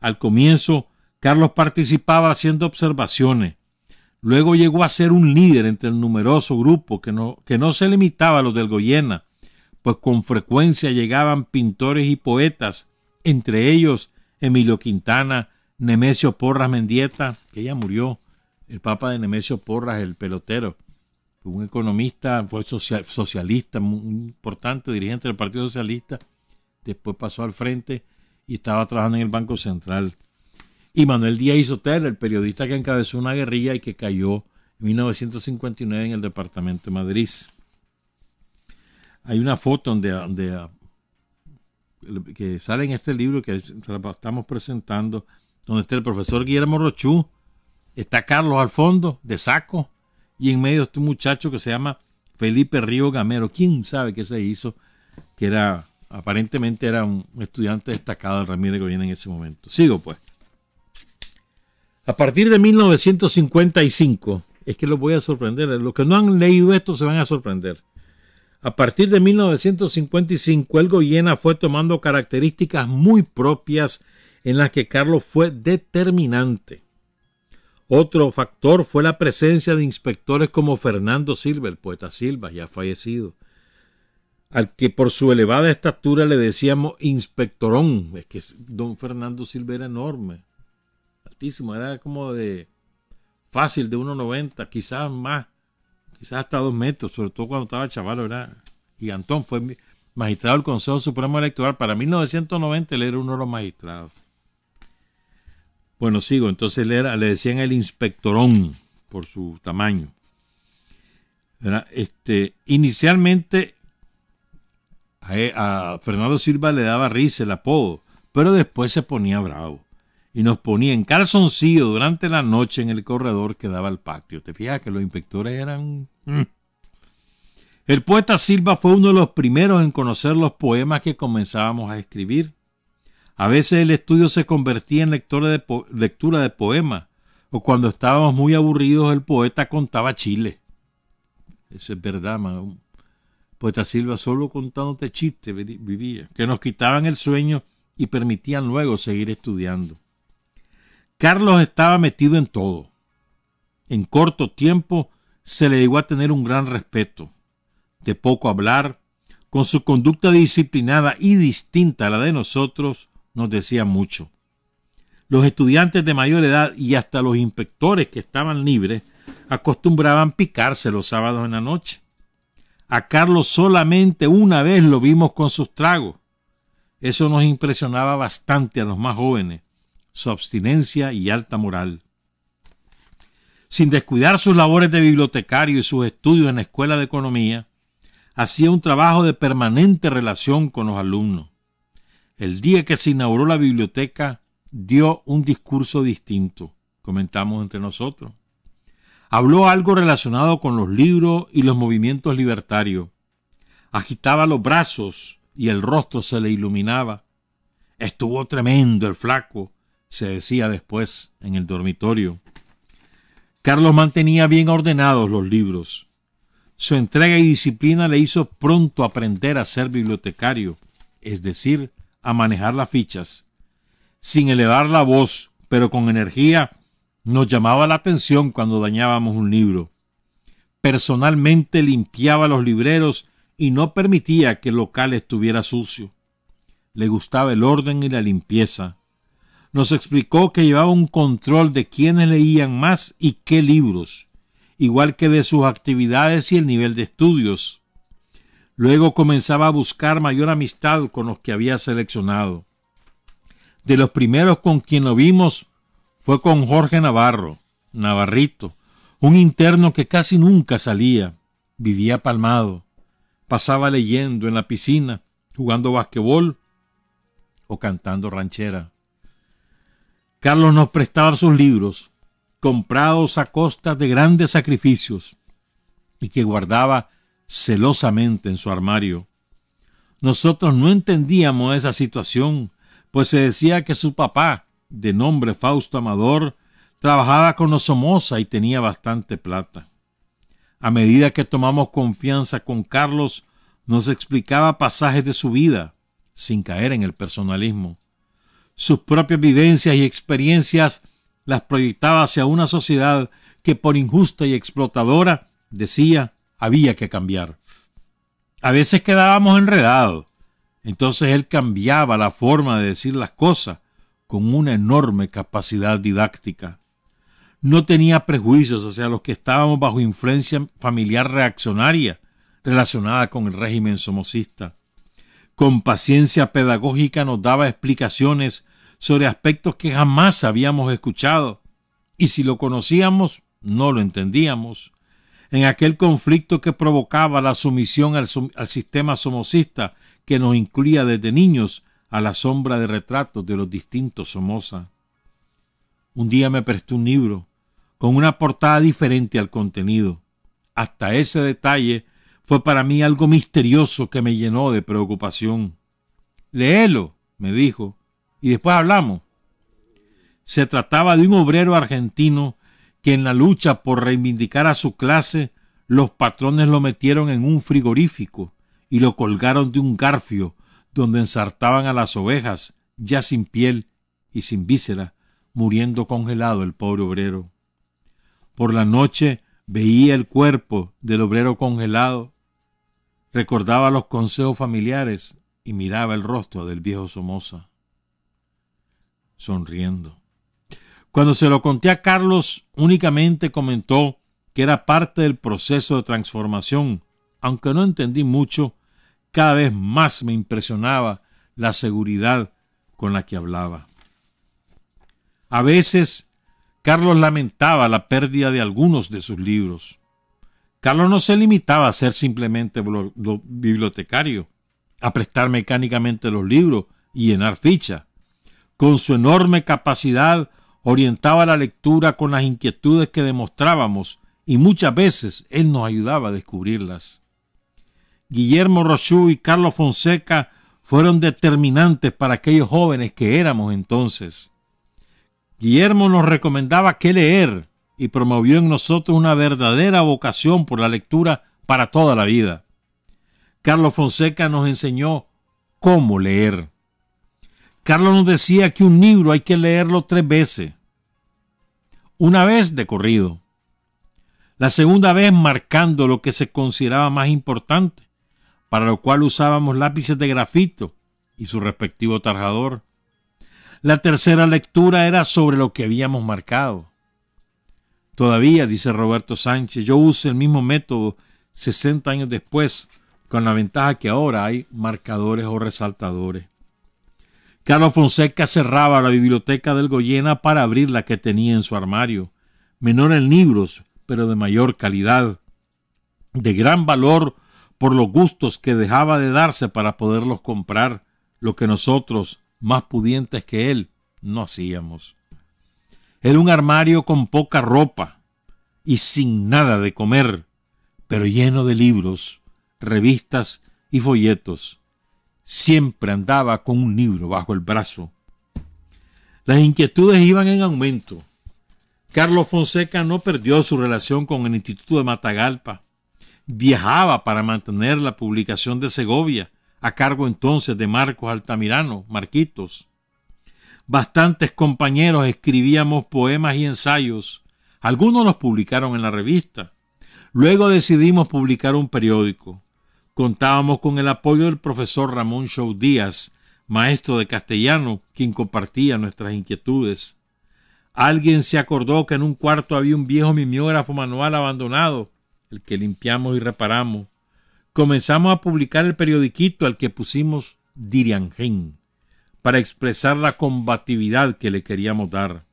Al comienzo, Carlos participaba haciendo observaciones. Luego llegó a ser un líder entre el numeroso grupo que no se limitaba a los del Goyena, pues con frecuencia llegaban pintores y poetas, entre ellos Emilio Quintana, Nemesio Porras Mendieta, que ya murió, el papa de Nemesio Porras, el pelotero, un economista, fue socialista, muy importante, dirigente del Partido Socialista, después pasó al frente y estaba trabajando en el Banco Central. Y Manuel Díaz Isoter, el periodista que encabezó una guerrilla y que cayó en 1959 en el departamento de Madrid. Hay una foto que sale en este libro que estamos presentando, donde está el profesor Guillermo Rochoux, está Carlos al fondo, de saco, y en medio está un muchacho que se llama Felipe Río Gamero. ¿Quién sabe qué se hizo? Que aparentemente era un estudiante destacado de Ramírez Goyena en ese momento. Sigo pues. A partir de 1955, es que los voy a sorprender, los que no han leído esto se van a sorprender. A partir de 1955, el Goyena fue tomando características muy propias en las que Carlos fue determinante. Otro factor fue la presencia de inspectores como Fernando Silva, el poeta Silva, ya fallecido, al que por su elevada estatura le decíamos inspectorón. Es que don Fernando Silva era enorme, altísimo, era como de fácil de 1,90, quizás más, quizás hasta 2 metros, sobre todo cuando estaba chaval, era gigantón. Fue magistrado del Consejo Supremo Electoral. Para 1990 él era uno de los magistrados. Bueno, sigo. Entonces le decían el inspectorón por su tamaño. Inicialmente a Fernando Silva le daba risa el apodo, pero después se ponía bravo y nos ponía en calzoncillo durante la noche en el corredor que daba al patio. Te fijas que los inspectores eran... El poeta Silva fue uno de los primeros en conocer los poemas que comenzábamos a escribir. A veces el estudio se convertía en lectura de poemas, o cuando estábamos muy aburridos el poeta contaba chile. Eso es verdad, man. Poeta Silva solo contándote chistes vivía, que nos quitaban el sueño y permitían luego seguir estudiando. Carlos estaba metido en todo. En corto tiempo se le llegó a tener un gran respeto. De poco hablar, con su conducta disciplinada y distinta a la de nosotros, nos decía mucho. Los estudiantes de mayor edad y hasta los inspectores que estaban libres acostumbraban picarse los sábados en la noche. A Carlos solamente una vez lo vimos con sus tragos. Eso nos impresionaba bastante a los más jóvenes, su abstinencia y alta moral. Sin descuidar sus labores de bibliotecario y sus estudios en la Escuela de Economía, hacía un trabajo de permanente relación con los alumnos. El día que se inauguró la biblioteca, dio un discurso distinto, comentamos entre nosotros. Habló algo relacionado con los libros y los movimientos libertarios. Agitaba los brazos y el rostro se le iluminaba. Estuvo tremendo el flaco, se decía después en el dormitorio. Carlos mantenía bien ordenados los libros. Su entrega y disciplina le hizo pronto aprender a ser bibliotecario, es decir, a manejar las fichas. Sin elevar la voz, pero con energía, nos llamaba la atención cuando dañábamos un libro. Personalmente limpiaba los libreros y no permitía que el local estuviera sucio. le gustaba el orden y la limpieza. Nos explicó que llevaba un control de quiénes leían más y qué libros, igual que de sus actividades y el nivel de estudios. Luego comenzaba a buscar mayor amistad con los que había seleccionado. De los primeros con quien lo vimos fue con Jorge Navarrito, un interno que casi nunca salía, vivía palmado, pasaba leyendo en la piscina, jugando basquetbol o cantando ranchera. Carlos nos prestaba sus libros, comprados a costa de grandes sacrificios, y que guardaba celosamente en su armario. Nosotros no entendíamos esa situación, pues se decía que su papá, de nombre Fausto Amador, trabajaba con los Somoza y tenía bastante plata. A medida que tomamos confianza con Carlos, nos explicaba pasajes de su vida, sin caer en el personalismo. Sus propias vivencias y experiencias las proyectaba hacia una sociedad que por injusta y explotadora, decía, había que cambiar. A veces quedábamos enredados. Entonces él cambiaba la forma de decir las cosas con una enorme capacidad didáctica. No tenía prejuicios hacia los que estábamos bajo influencia familiar reaccionaria relacionada con el régimen somocista. Con paciencia pedagógica nos daba explicaciones sobre aspectos que jamás habíamos escuchado, y si lo conocíamos, no lo entendíamos. En aquel conflicto que provocaba la sumisión al sistema somocista, que nos incluía desde niños a la sombra de retratos de los distintos Somoza. Un día me prestó un libro con una portada diferente al contenido. Hasta ese detalle fue para mí algo misterioso que me llenó de preocupación. «Léelo», me dijo, «y después hablamos». Se trataba de un obrero argentino que en la lucha por reivindicar a su clase, los patrones lo metieron en un frigorífico y lo colgaron de un garfio donde ensartaban a las ovejas, ya sin piel y sin víscera, muriendo congelado el pobre obrero. Por la noche veía el cuerpo del obrero congelado, recordaba los consejos familiares y miraba el rostro del viejo Somoza, sonriendo. Cuando se lo conté a Carlos, únicamente comentó que era parte del proceso de transformación. Aunque no entendí mucho, cada vez más me impresionaba la seguridad con la que hablaba. A veces, Carlos lamentaba la pérdida de algunos de sus libros. Carlos no se limitaba a ser simplemente bibliotecario, a prestar mecánicamente los libros y llenar ficha. Con su enorme capacidad, orientaba la lectura con las inquietudes que demostrábamos y muchas veces él nos ayudaba a descubrirlas. Guillermo Rochú y Carlos Fonseca fueron determinantes para aquellos jóvenes que éramos entonces. Guillermo nos recomendaba qué leer y promovió en nosotros una verdadera vocación por la lectura para toda la vida. Carlos Fonseca nos enseñó cómo leer. Carlos nos decía que un libro hay que leerlo 3 veces. Una vez de corrido. La segunda vez marcando lo que se consideraba más importante, para lo cual usábamos lápices de grafito y su respectivo tarjador. La tercera lectura era sobre lo que habíamos marcado. Todavía, dice Roberto Sánchez, yo uso el mismo método 60 años después, con la ventaja que ahora hay marcadores o resaltadores. Carlos Fonseca cerraba la biblioteca del Goyena para abrir la que tenía en su armario, menor en libros, pero de mayor calidad, de gran valor por los gustos que dejaba de darse para poderlos comprar, lo que nosotros, más pudientes que él, no hacíamos. Era un armario con poca ropa y sin nada de comer, pero lleno de libros, revistas y folletos. Siempre andaba con un libro bajo el brazo. Las inquietudes iban en aumento. Carlos Fonseca no perdió su relación con el Instituto de Matagalpa. Viajaba para mantener la publicación de Segovia, a cargo entonces de Marcos Altamirano, Marquitos. Bastantes compañeros escribíamos poemas y ensayos. Algunos los publicaron en la revista. Luego decidimos publicar un periódico. Contábamos con el apoyo del profesor Ramón Shaw Díaz, maestro de castellano, quien compartía nuestras inquietudes. Alguien se acordó que en un cuarto había un viejo mimeógrafo manual abandonado, el que limpiamos y reparamos. Comenzamos a publicar el periodiquito al que pusimos Diriangén, para expresar la combatividad que le queríamos dar.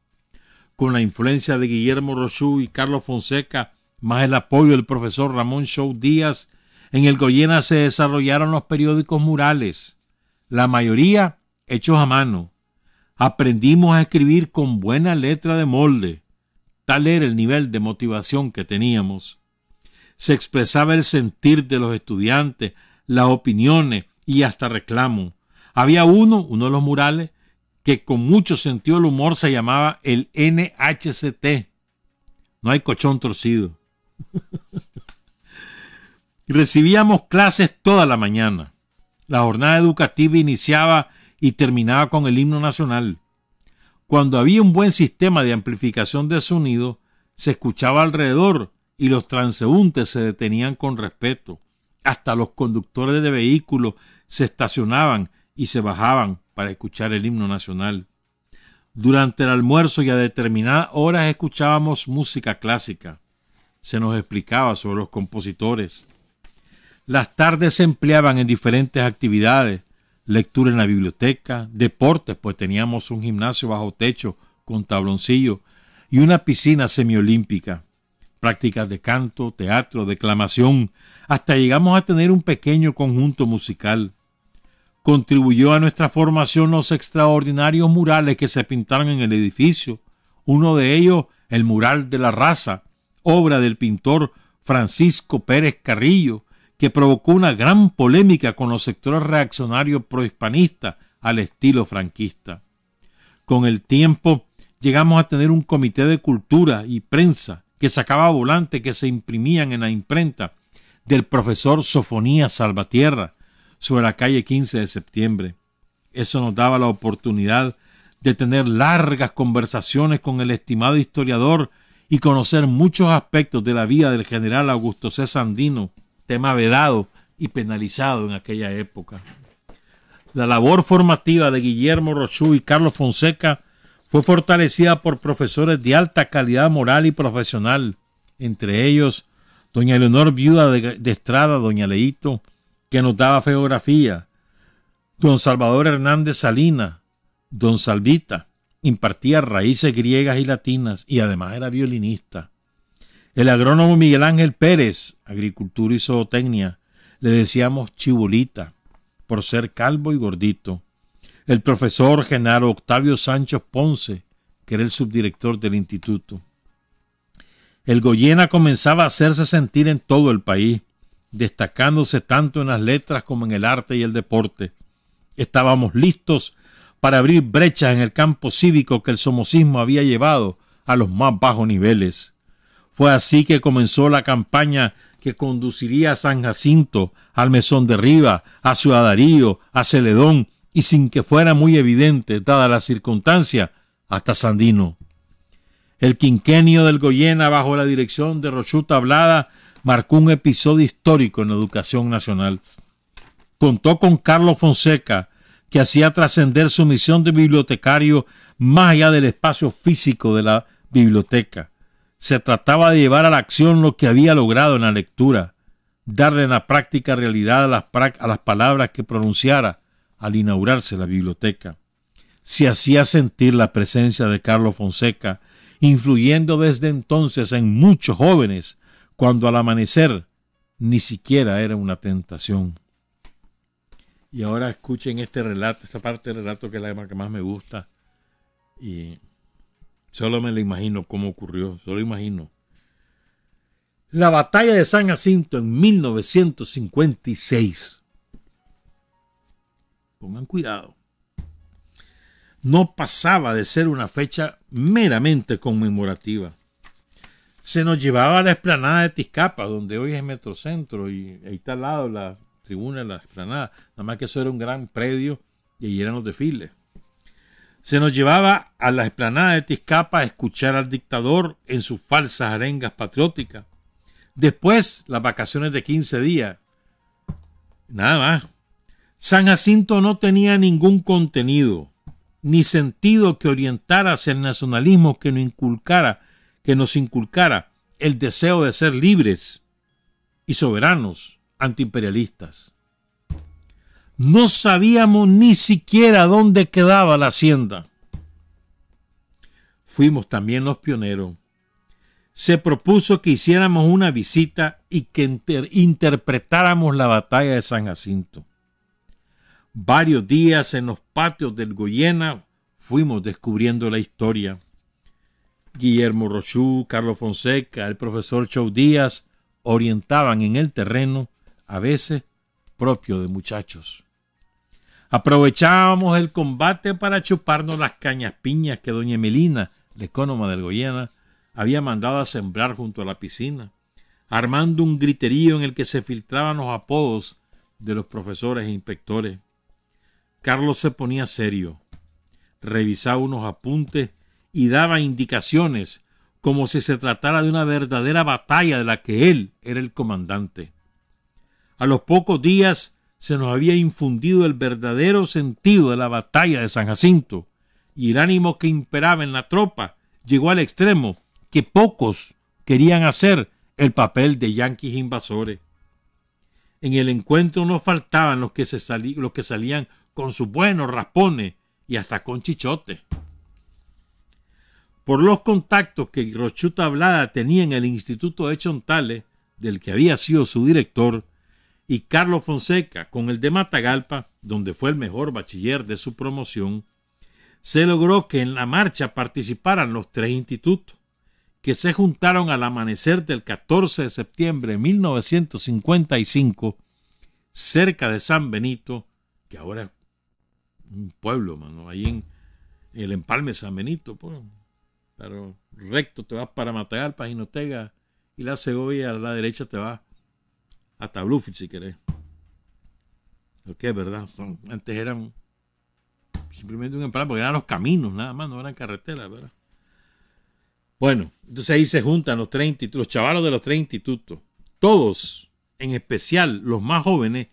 Con la influencia de Guillermo Rochú y Carlos Fonseca, más el apoyo del profesor Ramón Shaw Díaz, en el Goyena se desarrollaron los periódicos murales, la mayoría hechos a mano. Aprendimos a escribir con buena letra de molde. Tal era el nivel de motivación que teníamos. Se expresaba el sentir de los estudiantes, las opiniones y hasta reclamos. Había uno de los murales, que con mucho sentido del humor se llamaba el NHCT. No hay cochón torcido. Recibíamos clases toda la mañana. La jornada educativa iniciaba y terminaba con el himno nacional. Cuando había un buen sistema de amplificación de sonido, se escuchaba alrededor y los transeúntes se detenían con respeto. Hasta los conductores de vehículos se estacionaban y se bajaban para escuchar el himno nacional. Durante el almuerzo y a determinadas horas escuchábamos música clásica. Se nos explicaba sobre los compositores. Las tardes se empleaban en diferentes actividades: lectura en la biblioteca, deportes, pues teníamos un gimnasio bajo techo con tabloncillo y una piscina semiolímpica, prácticas de canto, teatro, declamación, hasta llegamos a tener un pequeño conjunto musical. Contribuyó a nuestra formación los extraordinarios murales que se pintaron en el edificio, uno de ellos el mural de la raza, obra del pintor Francisco Pérez Carrillo, que provocó una gran polémica con los sectores reaccionarios prohispanistas al estilo franquista. Con el tiempo llegamos a tener un comité de cultura y prensa que sacaba volantes que se imprimían en la imprenta del profesor Sofonías Salvatierra sobre la calle 15 de septiembre. Eso nos daba la oportunidad de tener largas conversaciones con el estimado historiador y conocer muchos aspectos de la vida del general Augusto C. Sandino, tema vedado y penalizado en aquella época. La labor formativa de Guillermo Rochú y Carlos Fonseca fue fortalecida por profesores de alta calidad moral y profesional, entre ellos doña Eleonor Viuda de Estrada, doña Leito, que nos daba geografía, don Salvador Hernández Salina, don Salvita, impartía raíces griegas y latinas y además era violinista. El agrónomo Miguel Ángel Pérez, agricultura y zootecnia, le decíamos Chibolita, por ser calvo y gordito. El profesor Genaro Octavio Sánchez Ponce, que era el subdirector del instituto. El Goyena comenzaba a hacerse sentir en todo el país, destacándose tanto en las letras como en el arte y el deporte. Estábamos listos para abrir brechas en el campo cívico que el somocismo había llevado a los más bajos niveles. Fue así que comenzó la campaña que conduciría a San Jacinto, al Mesón de Riva, a Ciudad Darío, a Celedón y, sin que fuera muy evidente, dada la circunstancia, hasta Sandino. El quinquenio del Goyena, bajo la dirección de Rochú Tablada, marcó un episodio histórico en la educación nacional. Contó con Carlos Fonseca, que hacía trascender su misión de bibliotecario más allá del espacio físico de la biblioteca. Se trataba de llevar a la acción lo que había logrado en la lectura, darle en la práctica realidad a las palabras que pronunciara al inaugurarse la biblioteca. Se hacía sentir la presencia de Carlos Fonseca, influyendo desde entonces en muchos jóvenes, cuando al amanecer ni siquiera era una tentación. Y ahora escuchen este relato, esta parte del relato que es la que más me gusta, y solo me lo imagino cómo ocurrió, solo imagino. La batalla de San Jacinto en 1956. Pongan cuidado. No pasaba de ser una fecha meramente conmemorativa. Se nos llevaba a la explanada de Tizcapa, donde hoy es Metrocentro, y ahí está al lado la tribuna de la explanada. Nada más que eso era un gran predio y allí eran los desfiles. Se nos llevaba a la explanada de Tizcapa a escuchar al dictador en sus falsas arengas patrióticas. Después, las vacaciones de 15 días. Nada más. San Jacinto no tenía ningún contenido, ni sentido que orientara hacia el nacionalismo que nos inculcara el deseo de ser libres y soberanos antiimperialistas. No sabíamos ni siquiera dónde quedaba la hacienda. Fuimos también los pioneros. Se propuso que hiciéramos una visita y que interpretáramos la batalla de San Jacinto. Varios días en los patios del Goyena fuimos descubriendo la historia. Guillermo Rochú, Carlos Fonseca, el profesor Chou Díaz orientaban en el terreno, a veces propio de muchachos. Aprovechábamos el combate para chuparnos las cañas piñas que doña Emelina, la ecónoma del Goyena, había mandado a sembrar junto a la piscina, armando un griterío en el que se filtraban los apodos de los profesores e inspectores. Carlos se ponía serio, revisaba unos apuntes y daba indicaciones como si se tratara de una verdadera batalla de la que él era el comandante. A los pocos días se nos había infundido el verdadero sentido de la batalla de San Jacinto, y el ánimo que imperaba en la tropa llegó al extremo que pocos querían hacer el papel de yanquis invasores. En el encuentro no faltaban los que salían con sus buenos raspones y hasta con chichotes. Por los contactos que Rochú Tablada tenía en el Instituto de Chontales, del que había sido su director, y Carlos Fonseca con el de Matagalpa, donde fue el mejor bachiller de su promoción, se logró que en la marcha participaran los tres institutos, que se juntaron al amanecer del 14 de septiembre de 1955, cerca de San Benito, que ahora es un pueblo, mano, ahí en el empalme de San Benito, pues, pero recto te vas para Matagalpa, Jinotega, y la Segovia a la derecha te vas hasta Bluefield si querés. Lo que es verdad, antes eran simplemente un empalme, porque eran los caminos nada más, no eran carreteras, ¿verdad? Bueno, entonces ahí se juntan los chavalos de los tres institutos. Todos, en especial los más jóvenes,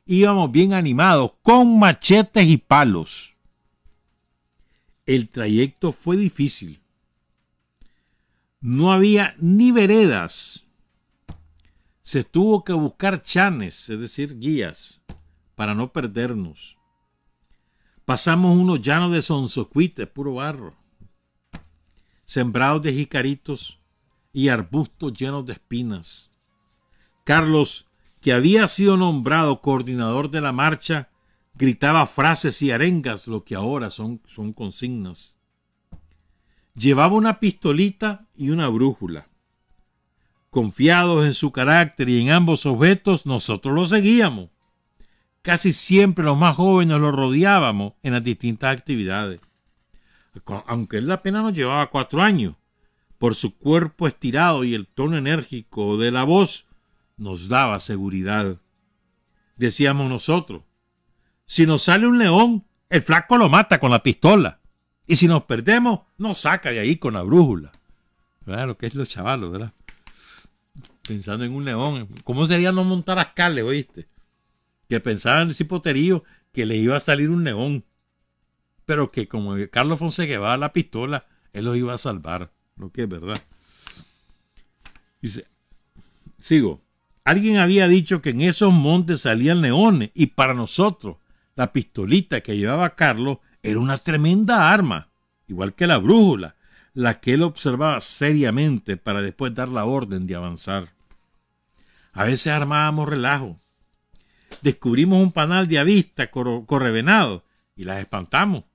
íbamos bien animados, con machetes y palos. El trayecto fue difícil. No había ni veredas. Se tuvo que buscar chanes, es decir, guías, para no perdernos. Pasamos unos llanos de sonsocuites, puro barro, sembrados de jicaritos y arbustos llenos de espinas. Carlos, que había sido nombrado coordinador de la marcha, gritaba frases y arengas, lo que ahora son consignas. Llevaba una pistolita y una brújula. Confiados en su carácter y en ambos objetos, nosotros lo seguíamos. Casi siempre los más jóvenes lo rodeábamos en las distintas actividades. Aunque él apenas nos llevaba 4 años, por su cuerpo estirado y el tono enérgico de la voz, nos daba seguridad. Decíamos nosotros, si nos sale un león, el flaco lo mata con la pistola. Y si nos perdemos, nos saca de ahí con la brújula. ¿Verdad? Lo que es los chavalos, ¿verdad? Pensando en un león. ¿Cómo sería no montar a Cales, oíste? Que pensaban en ese hipoterío que le iba a salir un león. Pero que como Carlos Fonseca llevaba la pistola, él los iba a salvar. Lo que es verdad. Dice, sigo. Alguien había dicho que en esos montes salían leones y para nosotros la pistolita que llevaba Carlos era una tremenda arma, igual que la brújula, la que él observaba seriamente para después dar la orden de avanzar. A veces armábamos relajo. Descubrimos un panal de avistas correvenado y las espantamos.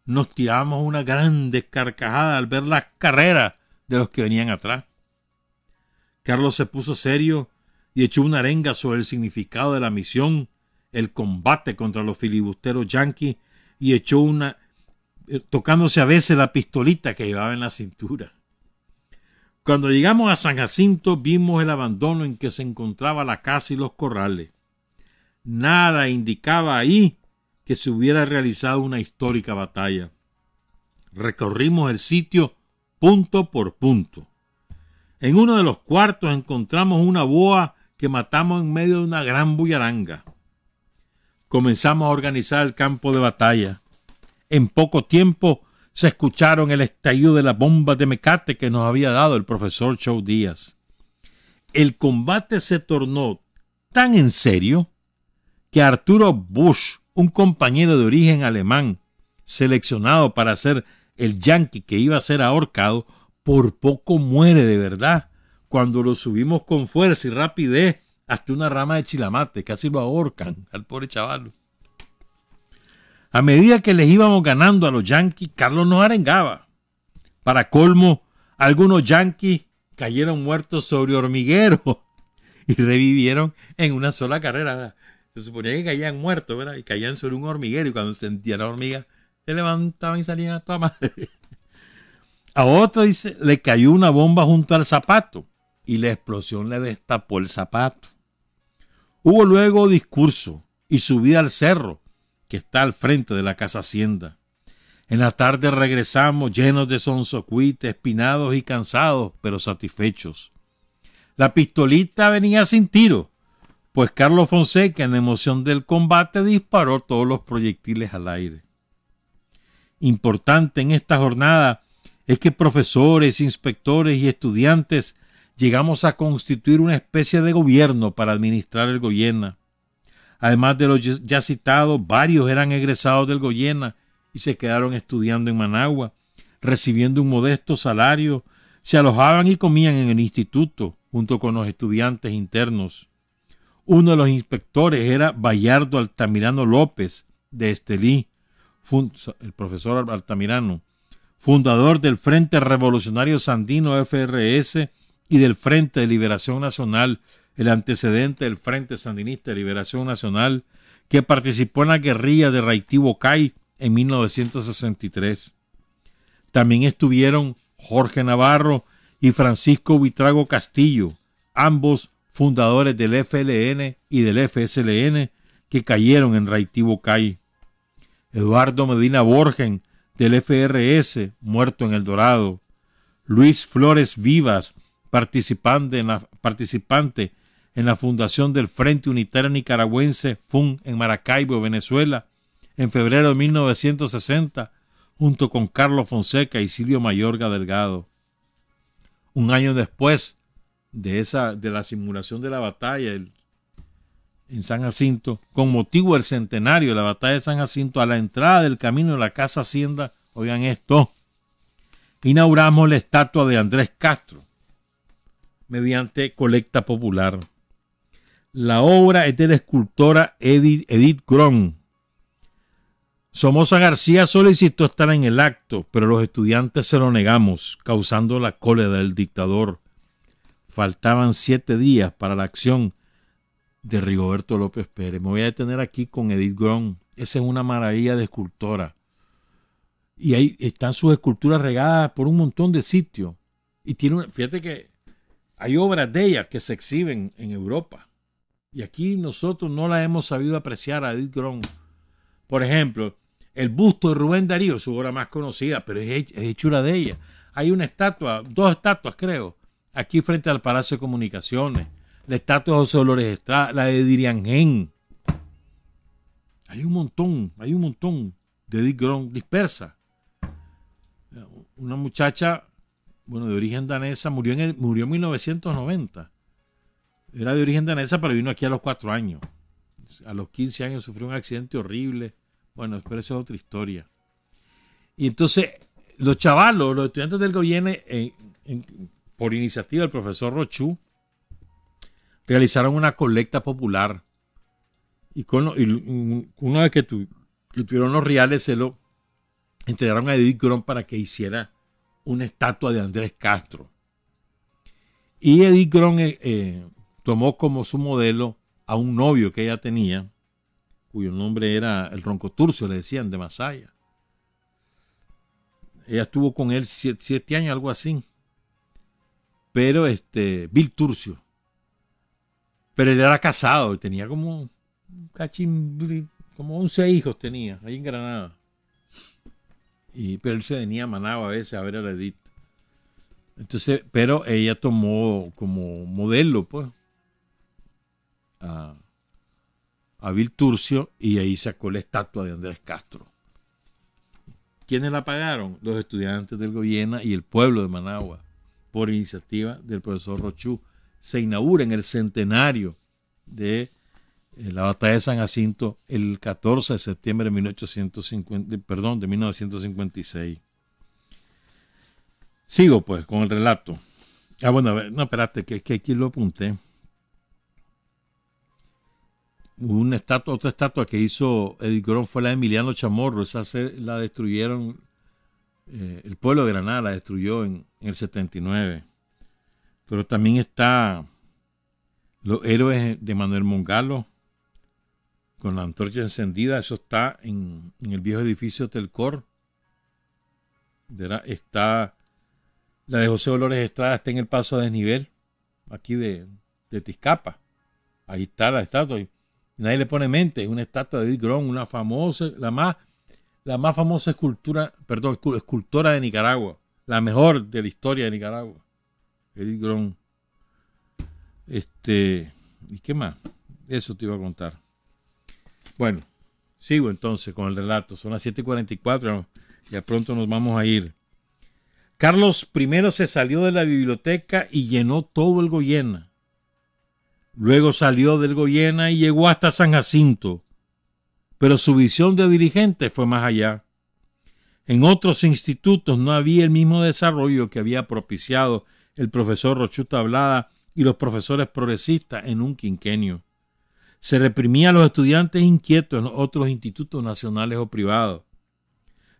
Nos tirábamos una grande carcajada al ver las carreras de los que venían atrás. Carlos se puso serio y echó una arenga sobre el significado de la misión, el combate contra los filibusteros yanquis, y echó una, tocándose a veces la pistolita que llevaba en la cintura. Cuando llegamos a San Jacinto vimos el abandono en que se encontraba la casa y los corrales. Nada indicaba ahí que se hubiera realizado una histórica batalla. Recorrimos el sitio punto por punto. En uno de los cuartos encontramos una boa que matamos en medio de una gran bullaranga. comenzamos a organizar el campo de batalla. En poco tiempo se escucharon el estallido de las bombas de mecate que nos había dado el profesor Shaw Díaz. El combate se tornó tan en serio que Arturo Busch, un compañero de origen alemán, seleccionado para ser el yanqui que iba a ser ahorcado, por poco muere de verdad cuando lo subimos con fuerza y rapidez hasta una rama de chilamate. Casi lo ahorcan al pobre chaval. A medida que les íbamos ganando a los yanquis, Carlos nos arengaba. Para colmo, algunos yanquis cayeron muertos sobre hormigueros y revivieron en una sola carrera. Se suponía que caían muertos, ¿verdad? Y caían sobre un hormiguero, y cuando sentían la hormiga se levantaban y salían a toda madre. A otro, dice, le cayó una bomba junto al zapato y la explosión le destapó el zapato. Hubo luego discurso y subida al cerro que está al frente de la casa hacienda. En la tarde regresamos llenos de sonsocuite, espinados y cansados, pero satisfechos. La pistolita venía sin tiro, pues Carlos Fonseca, en la emoción del combate, disparó todos los proyectiles al aire. Importante en esta jornada es que profesores, inspectores y estudiantes llegamos a constituir una especie de gobierno para administrar el Goyena. Además de los ya citados, varios eran egresados del Goyena y se quedaron estudiando en Managua, recibiendo un modesto salario, se alojaban y comían en el instituto junto con los estudiantes internos. Uno de los inspectores era Bayardo Altamirano López de Estelí, el profesor Altamirano, fundador del Frente Revolucionario Sandino FRS y del Frente de Liberación Nacional, el antecedente del Frente Sandinista de Liberación Nacional, que participó en la guerrilla de Raití-Bocay en 1963. También estuvieron Jorge Navarro y Francisco Buitrago Castillo, ambos fundadores del FLN y del FSLN, que cayeron en Raití-Bocay. Eduardo Medina Borgen, del FRS, muerto en El Dorado. Luis Flores Vivas, participante en la fundación del Frente Unitario Nicaragüense, FUN, en Maracaibo, Venezuela, en febrero de 1960, junto con Carlos Fonseca y Silvio Mayorga Delgado. Un año después de la simulación de la batalla en San Jacinto, con motivo del centenario de la batalla de San Jacinto, a la entrada del camino de la Casa Hacienda, oigan esto, inauguramos la estatua de Andrés Castro mediante colecta popular. La obra es de la escultora Edith Gron. Somoza García solicitó estar en el acto, pero los estudiantes se lo negamos, causando la cólera del dictador. Faltaban 7 días para la acción de Rigoberto López Pérez. Me voy a detener aquí con Edith Gron. Esa es una maravilla de escultora. Y ahí están sus esculturas regadas por un montón de sitios. Y fíjate que hay obras de ella que se exhiben en Europa. Y aquí nosotros no la hemos sabido apreciar a Edith Gron. Por ejemplo, el busto de Rubén Darío, su obra más conocida, pero es hechura de ella. Hay una estatua, 2 estatuas creo, aquí frente al Palacio de Comunicaciones. La estatua de José Dolores Estrada, la de Diriangén. Hay un montón de Edith Gron dispersa. Una muchacha, de origen danesa, murió en 1990. Era de origen danesa, pero vino aquí a los 4 años. A los 15 años sufrió un accidente horrible. Bueno, pero esa es otra historia. Y entonces, los estudiantes del Goyena, por iniciativa del profesor Rochú, realizaron una colecta popular. Y una vez que tuvieron los reales, se lo entregaron a Edith Gron para que hiciera una estatua de Andrés Castro. Y Edith Gron tomó como su modelo a un novio que ella tenía, cuyo nombre era el Ronco Turcio, le decían, de Masaya. Ella estuvo con él 7 años, algo así. Pero Bill Turcio. Pero él era casado y tenía como 11 hijos tenía, ahí en Granada. Pero él se venía a Managua a veces a ver a la Edith. Entonces, pero ella tomó como modelo, pues, a a Vilturcio, y ahí sacó la estatua de Andrés Castro. ¿Quiénes la pagaron? Los estudiantes del Goyena y el pueblo de Managua, por iniciativa del profesor Rochú. Se inaugura en el centenario de la batalla de San Jacinto el 14 de septiembre de 1956. Sigo pues con el relato. Bueno, a ver, no, espérate, que aquí lo apunté. Otra estatua que hizo Edith Grón fue la de Emiliano Chamorro. Esa la destruyeron, el pueblo de Granada la destruyó en el 79. Pero también está los héroes de Manuel Mongalo con la antorcha encendida. Eso está en el viejo edificio Telcor. Está la de José Dolores Estrada, está en el paso a desnivel aquí de Tizcapa. Ahí está la estatua. Nadie le pone mente. Es una estatua de Edith Grón, una famosa, la más famosa escultora de Nicaragua, la mejor de la historia de Nicaragua. Edith Grón. ¿Y qué más? Eso te iba a contar. Bueno, sigo entonces con el relato. Son las 7:44. Ya pronto nos vamos a ir. Carlos I se salió de la biblioteca y llenó todo el Goyena. Luego salió del Goyena y llegó hasta San Jacinto. Pero su visión de dirigente fue más allá. En otros institutos no había el mismo desarrollo que había propiciado el profesor Rochú Tablada y los profesores progresistas en un quinquenio. Se reprimía a los estudiantes inquietos en otros institutos nacionales o privados.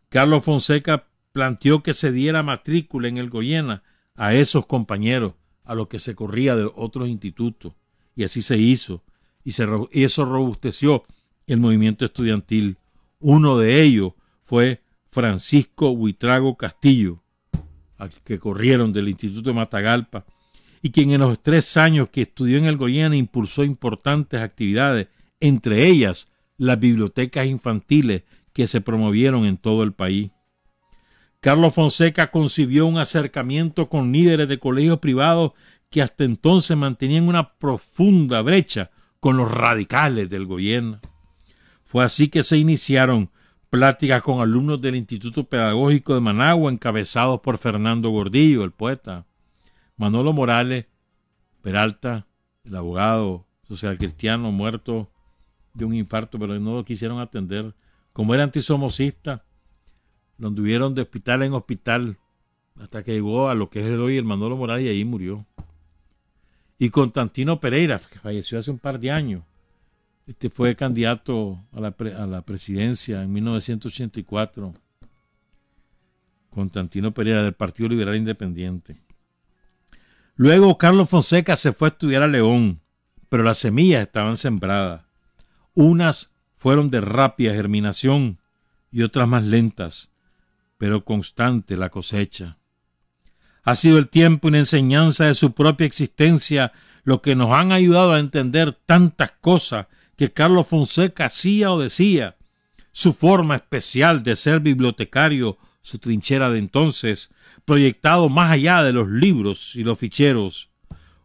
Carlos Fonseca planteó que se diera matrícula en el Goyena a esos compañeros, a los que se corría de otros institutos. Y así se hizo, y eso robusteció el movimiento estudiantil. Uno de ellos fue Francisco Buitrago Castillo, al que corrieron del Instituto de Matagalpa, y quien en los 3 años que estudió en el Goyena impulsó importantes actividades, entre ellas las bibliotecas infantiles que se promovieron en todo el país. Carlos Fonseca concibió un acercamiento con líderes de colegios privados que hasta entonces mantenían una profunda brecha con los radicales del Goyena. Fue así que se iniciaron pláticas con alumnos del Instituto Pedagógico de Managua, encabezados por Fernando Gordillo, el poeta, Manolo Morales Peralta, el abogado social cristiano muerto de un infarto, pero no lo quisieron atender. Como era antisomocista, lo anduvieron de hospital en hospital hasta que llegó a lo que es hoy el Manolo Morales y ahí murió. Y Constantino Pereira, que falleció hace un par de años. Fue candidato a la presidencia en 1984. Constantino Pereira, del Partido Liberal Independiente. Luego Carlos Fonseca se fue a estudiar a León, pero las semillas estaban sembradas. Unas fueron de rápida germinación y otras más lentas, pero constante la cosecha. Ha sido el tiempo y la enseñanza de su propia existencia lo que nos han ayudado a entender tantas cosas que Carlos Fonseca hacía o decía. Su forma especial de ser bibliotecario, su trinchera de entonces, proyectado más allá de los libros y los ficheros.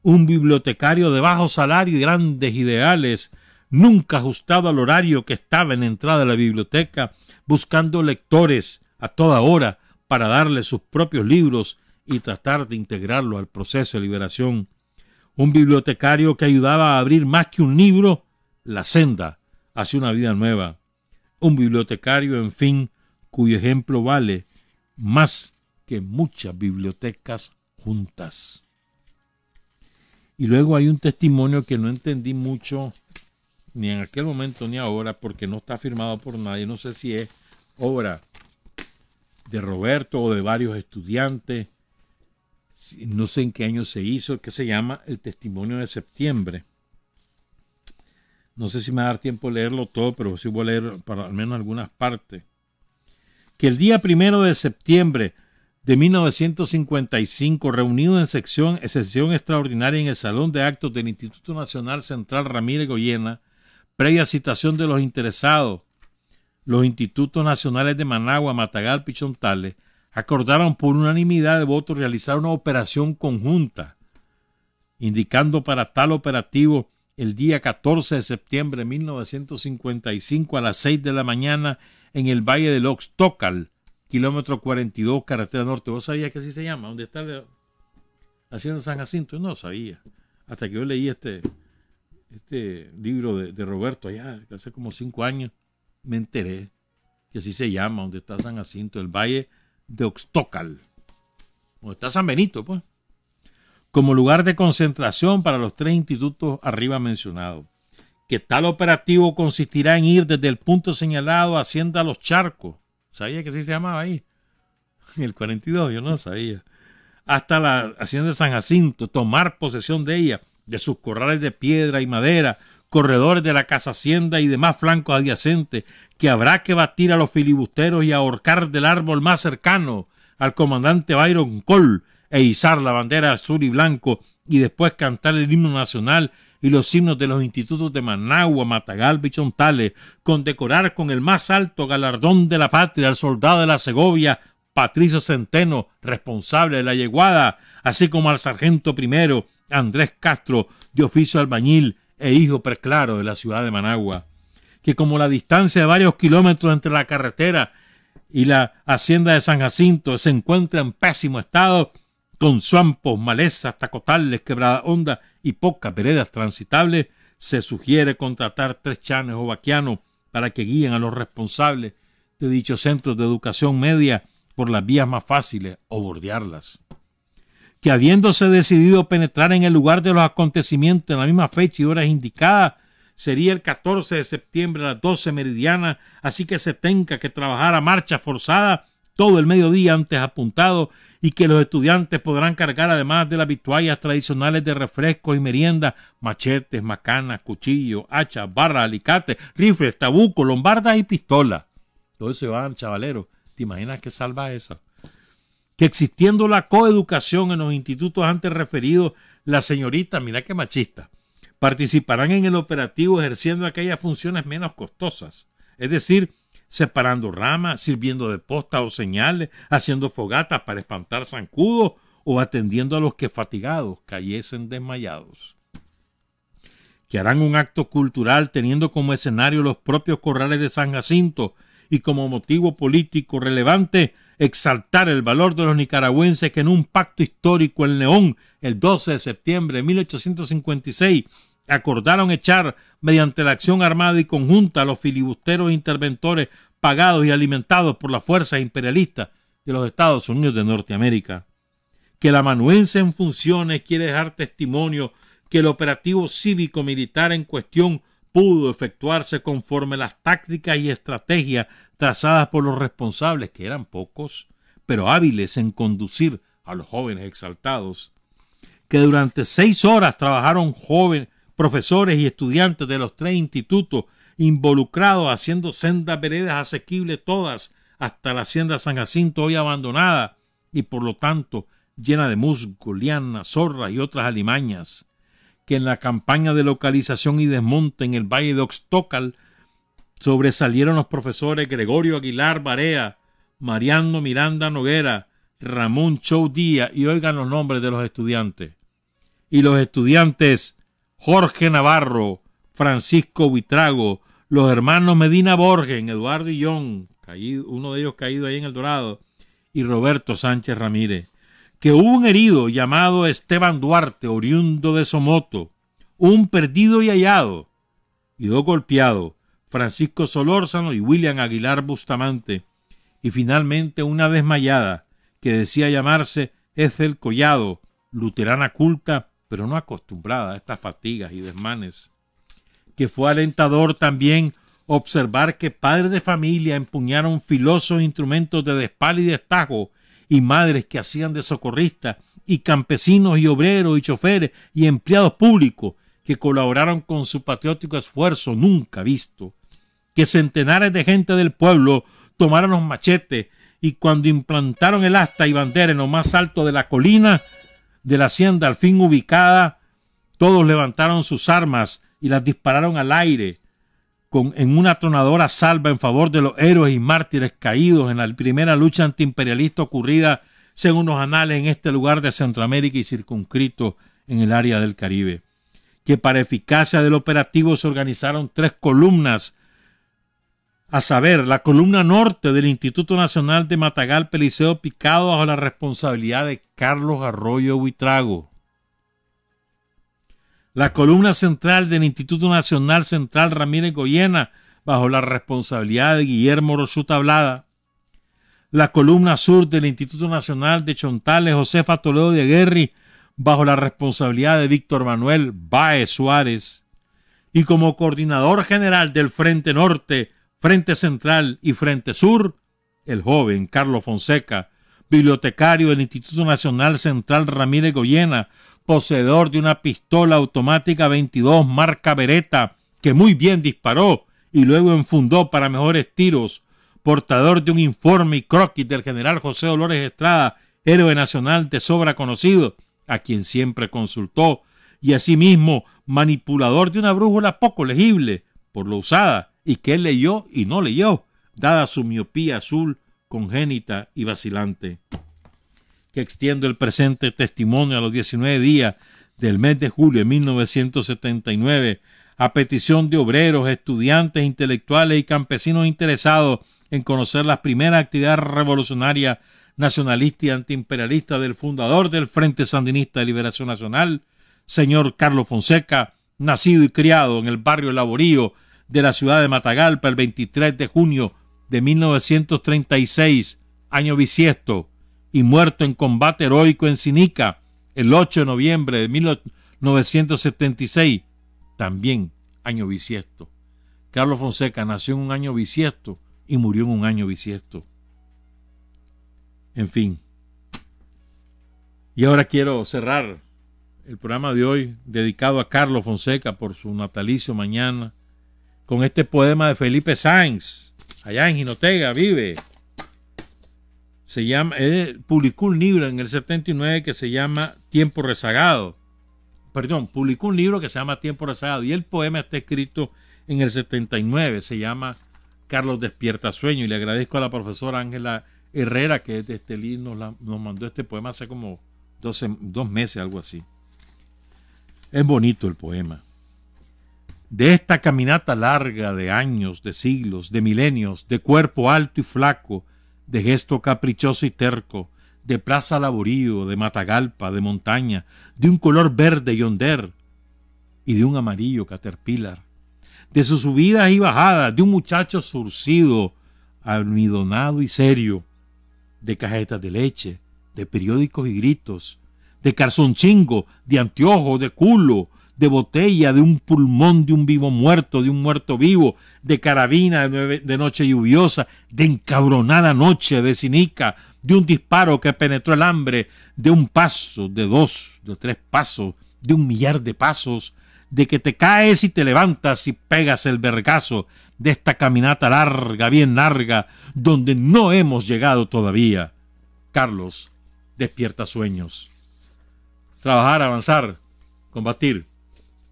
Un bibliotecario de bajo salario y grandes ideales, nunca ajustado al horario que estaba en la entrada de la biblioteca, buscando lectores a toda hora para darle sus propios libros y tratar de integrarlo al proceso de liberación. Un bibliotecario que ayudaba a abrir más que un libro, la senda hacia una vida nueva. Un bibliotecario, en fin, cuyo ejemplo vale más que muchas bibliotecas juntas. Y luego hay un testimonio que no entendí mucho, ni en aquel momento ni ahora, porque no está firmado por nadie. No sé si es obra de Roberto o de varios estudiantes. No sé en qué año se hizo, que se llama El Testimonio de Septiembre. No sé si me va a dar tiempo de leerlo todo, pero sí voy a leer para al menos algunas partes. Que el día 1 de septiembre de 1955, reunido en sesión extraordinaria en el Salón de Actos del Instituto Nacional Central Ramírez Goyena, previa citación de los interesados, los institutos nacionales de Managua, Matagalpa y Chontales, acordaron por unanimidad de votos realizar una operación conjunta, indicando para tal operativo el día 14 de septiembre de 1955 a las 6 de la mañana en el Valle del Oxtócal, kilómetro 42, carretera norte. ¿Vos sabías que así se llama? ¿Dónde está la Hacienda San Jacinto? No sabía. Hasta que yo leí este libro de Roberto allá hace como 5 años, me enteré que así se llama, donde está San Jacinto, el Valle de Oxtócal, donde está San Benito, pues, como lugar de concentración para los 3 institutos arriba mencionados. Que tal operativo consistirá en ir desde el punto señalado a Hacienda Los Charcos. ¿Sabía que así se llamaba ahí? En el 42, yo no sabía. Hasta la Hacienda de San Jacinto, tomar posesión de ella, de sus corrales de piedra y madera, corredores de la casa hacienda y demás flancos adyacentes, que habrá que batir a los filibusteros y ahorcar del árbol más cercano al comandante Byron Cole e izar la bandera azul y blanco y después cantar el himno nacional y los himnos de los institutos de Managua, Matagalpa y Chontales, condecorar con el más alto galardón de la patria al soldado de la Segovia, Patricio Centeno, responsable de la yeguada, así como al sargento primero, Andrés Castro, de oficio albañil e hijo preclaro de la ciudad de Managua, que como la distancia de varios kilómetros entre la carretera y la hacienda de San Jacinto se encuentra en pésimo estado, con suampos, malezas, tacotales, quebrada honda y pocas veredas transitables, se sugiere contratar 3 chanes o vaquianos para que guíen a los responsables de dichos centros de educación media por las vías más fáciles o bordearlas. Que habiéndose decidido penetrar en el lugar de los acontecimientos en la misma fecha y horas indicadas, sería el 14 de septiembre a las 12 meridianas, así que se tenga que trabajar a marcha forzada todo el mediodía antes apuntado y que los estudiantes podrán cargar, además de las vituallas tradicionales de refrescos y merienda, machetes, macanas, cuchillos, hachas, barras, alicates, rifles, tabucos, lombardas y pistolas. Todo eso van, chavalero. ¿Te imaginas qué salva esa? Que existiendo la coeducación en los institutos antes referidos, las señoritas, mira qué machista, participarán en el operativo ejerciendo aquellas funciones menos costosas, es decir, separando ramas, sirviendo de posta o señales, haciendo fogatas para espantar zancudos o atendiendo a los que fatigados cayesen desmayados. Que harán un acto cultural teniendo como escenario los propios corrales de San Jacinto y como motivo político relevante exaltar el valor de los nicaragüenses que en un pacto histórico en León el 12 de septiembre de 1856 acordaron echar mediante la acción armada y conjunta a los filibusteros e interventores pagados y alimentados por las fuerzas imperialistas de los Estados Unidos de Norteamérica. Que el amanuense en funciones quiere dejar testimonio que el operativo cívico-militar en cuestión pudo efectuarse conforme las tácticas y estrategias trazadas por los responsables, que eran pocos, pero hábiles en conducir a los jóvenes exaltados. Que durante 6 horas trabajaron jóvenes, profesores y estudiantes de los 3 institutos involucrados haciendo sendas veredas asequibles todas hasta la hacienda San Jacinto, hoy abandonada y por lo tanto llena de musgo, lianas, zorras y otras alimañas. Que en la campaña de localización y desmonte en el Valle de Oxtócal sobresalieron los profesores Gregorio Aguilar Barea, Mariano Miranda Noguera, Ramón Chou Díaz, y oigan los nombres de los estudiantes. Y los estudiantes Jorge Navarro, Francisco Buitrago, los hermanos Medina Borgen, Eduardo y John, uno de ellos caído ahí en El Dorado, y Roberto Sánchez Ramírez. Que hubo un herido llamado Esteban Duarte, oriundo de Somoto, un perdido y hallado, y 2 golpeados, Francisco Solórzano y William Aguilar Bustamante, y finalmente una desmayada, que decía llamarse Ethel Collado, luterana culta, pero no acostumbrada a estas fatigas y desmanes. Que fue alentador también observar que padres de familia empuñaron filosos instrumentos de despal y destajo, y madres que hacían de socorristas, y campesinos y obreros y choferes y empleados públicos que colaboraron con su patriótico esfuerzo nunca visto. Que centenares de gente del pueblo tomaron los machetes y cuando implantaron el asta y bandera en lo más alto de la colina de la hacienda al fin ubicada, todos levantaron sus armas y las dispararon al aire en una atronadora salva en favor de los héroes y mártires caídos en la primera lucha antiimperialista ocurrida, según los anales, en este lugar de Centroamérica y circunscrito en el área del Caribe. que para eficacia del operativo se organizaron 3 columnas, a saber, la columna norte del Instituto Nacional de Matagalpa Liceo Picado bajo la responsabilidad de Carlos Arroyo Buitrago. La columna central del Instituto Nacional Central Ramírez Goyena bajo la responsabilidad de Guillermo Rosu Tablada. La columna sur del Instituto Nacional de Chontales Josefa Toledo de Aguerri bajo la responsabilidad de Víctor Manuel Báez Suárez. Y como coordinador general del Frente Norte, Frente Central y Frente Sur, el joven Carlos Fonseca, bibliotecario del Instituto Nacional Central Ramírez Goyena, poseedor de una pistola automática 22 marca Beretta que muy bien disparó y luego enfundó para mejores tiros, portador de un informe y croquis del general José Dolores Estrada, héroe nacional de sobra conocido, a quien siempre consultó, y asimismo manipulador de una brújula poco legible por lo usada y que él leyó y no leyó, dada su miopía azul congénita y vacilante. Que extiendo el presente testimonio a los 19 días del mes de julio de 1979, a petición de obreros, estudiantes, intelectuales y campesinos interesados en conocer las primeras actividades revolucionarias, nacionalistas y antiimperialistas del fundador del Frente Sandinista de Liberación Nacional, señor Carlos Fonseca, nacido y criado en el barrio Laborío de la ciudad de Matagalpa el 23 de junio de 1936, año bisiesto, y muerto en combate heroico en Sinica el 8 de noviembre de 1976, también año bisiesto. Carlos Fonseca nació en un año bisiesto y murió en un año bisiesto. En fin. Y ahora quiero cerrar el programa de hoy dedicado a Carlos Fonseca por su natalicio mañana con este poema de Felipe Sáenz, allá en Jinotega vive. Se llama, él publicó un libro en el 79 que se llama Tiempo Rezagado. Perdón, publicó un libro que se llama Tiempo Rezagado y el poema está escrito en el 79, se llama Carlos Despierta Sueño, y le agradezco a la profesora Ángela Herrera que de Estelí nos mandó este poema hace como 2 meses, algo así. Es bonito el poema. De esta caminata larga de años, de siglos, de milenios, de cuerpo alto y flaco, de gesto caprichoso y terco, de plaza Laborío, de Matagalpa, de montaña, de un color verde yonder y de un amarillo caterpillar, de sus subidas y bajadas, de un muchacho surcido, almidonado y serio, de cajetas de leche, de periódicos y gritos, de calzonchingo, de anteojo, de culo, de botella, de un pulmón, de un vivo muerto, de un muerto vivo, de carabina de noche lluviosa, de encabronada noche de Sinica, de un disparo que penetró el hambre, de un paso, de 2, de 3 pasos, de 1.000.000 de pasos, de que te caes y te levantas y pegas el vergazo, de esta caminata larga, bien larga, donde no hemos llegado todavía. Carlos, despierta sueños. Trabajar, avanzar, combatir,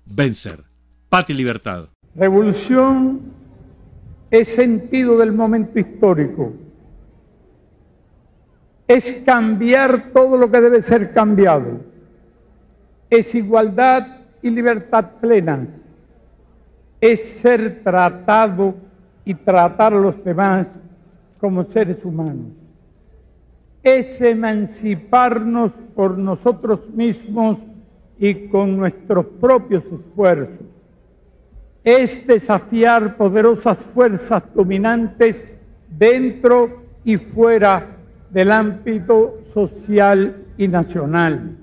vencer. Patria y libertad. Revolución es sentido del momento histórico. Es cambiar todo lo que debe ser cambiado. Es igualdad y libertad plenas. Es ser tratado y tratar a los demás como seres humanos. Es emanciparnos por nosotros mismos y con nuestros propios esfuerzos. Es desafiar poderosas fuerzas dominantes dentro y fuera del ámbito social y nacional.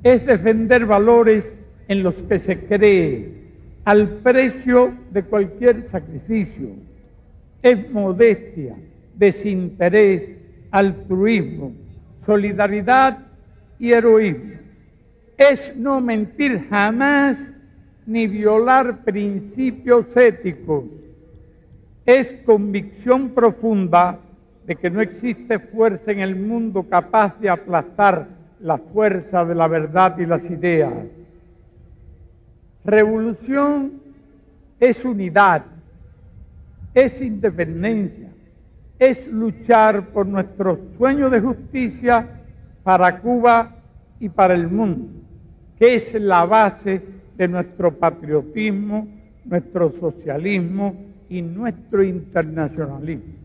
Es defender valores en los que se cree al precio de cualquier sacrificio. Es modestia, desinterés, altruismo, solidaridad y heroísmo. Es no mentir jamás ni violar principios éticos. Es convicción profunda de que no existe fuerza en el mundo capaz de aplastar la fuerza de la verdad y las ideas. Revolución es unidad, es independencia, es luchar por nuestro sueño de justicia para Cuba y para el mundo, que es la base de nuestro patriotismo, nuestro socialismo y nuestro internacionalismo.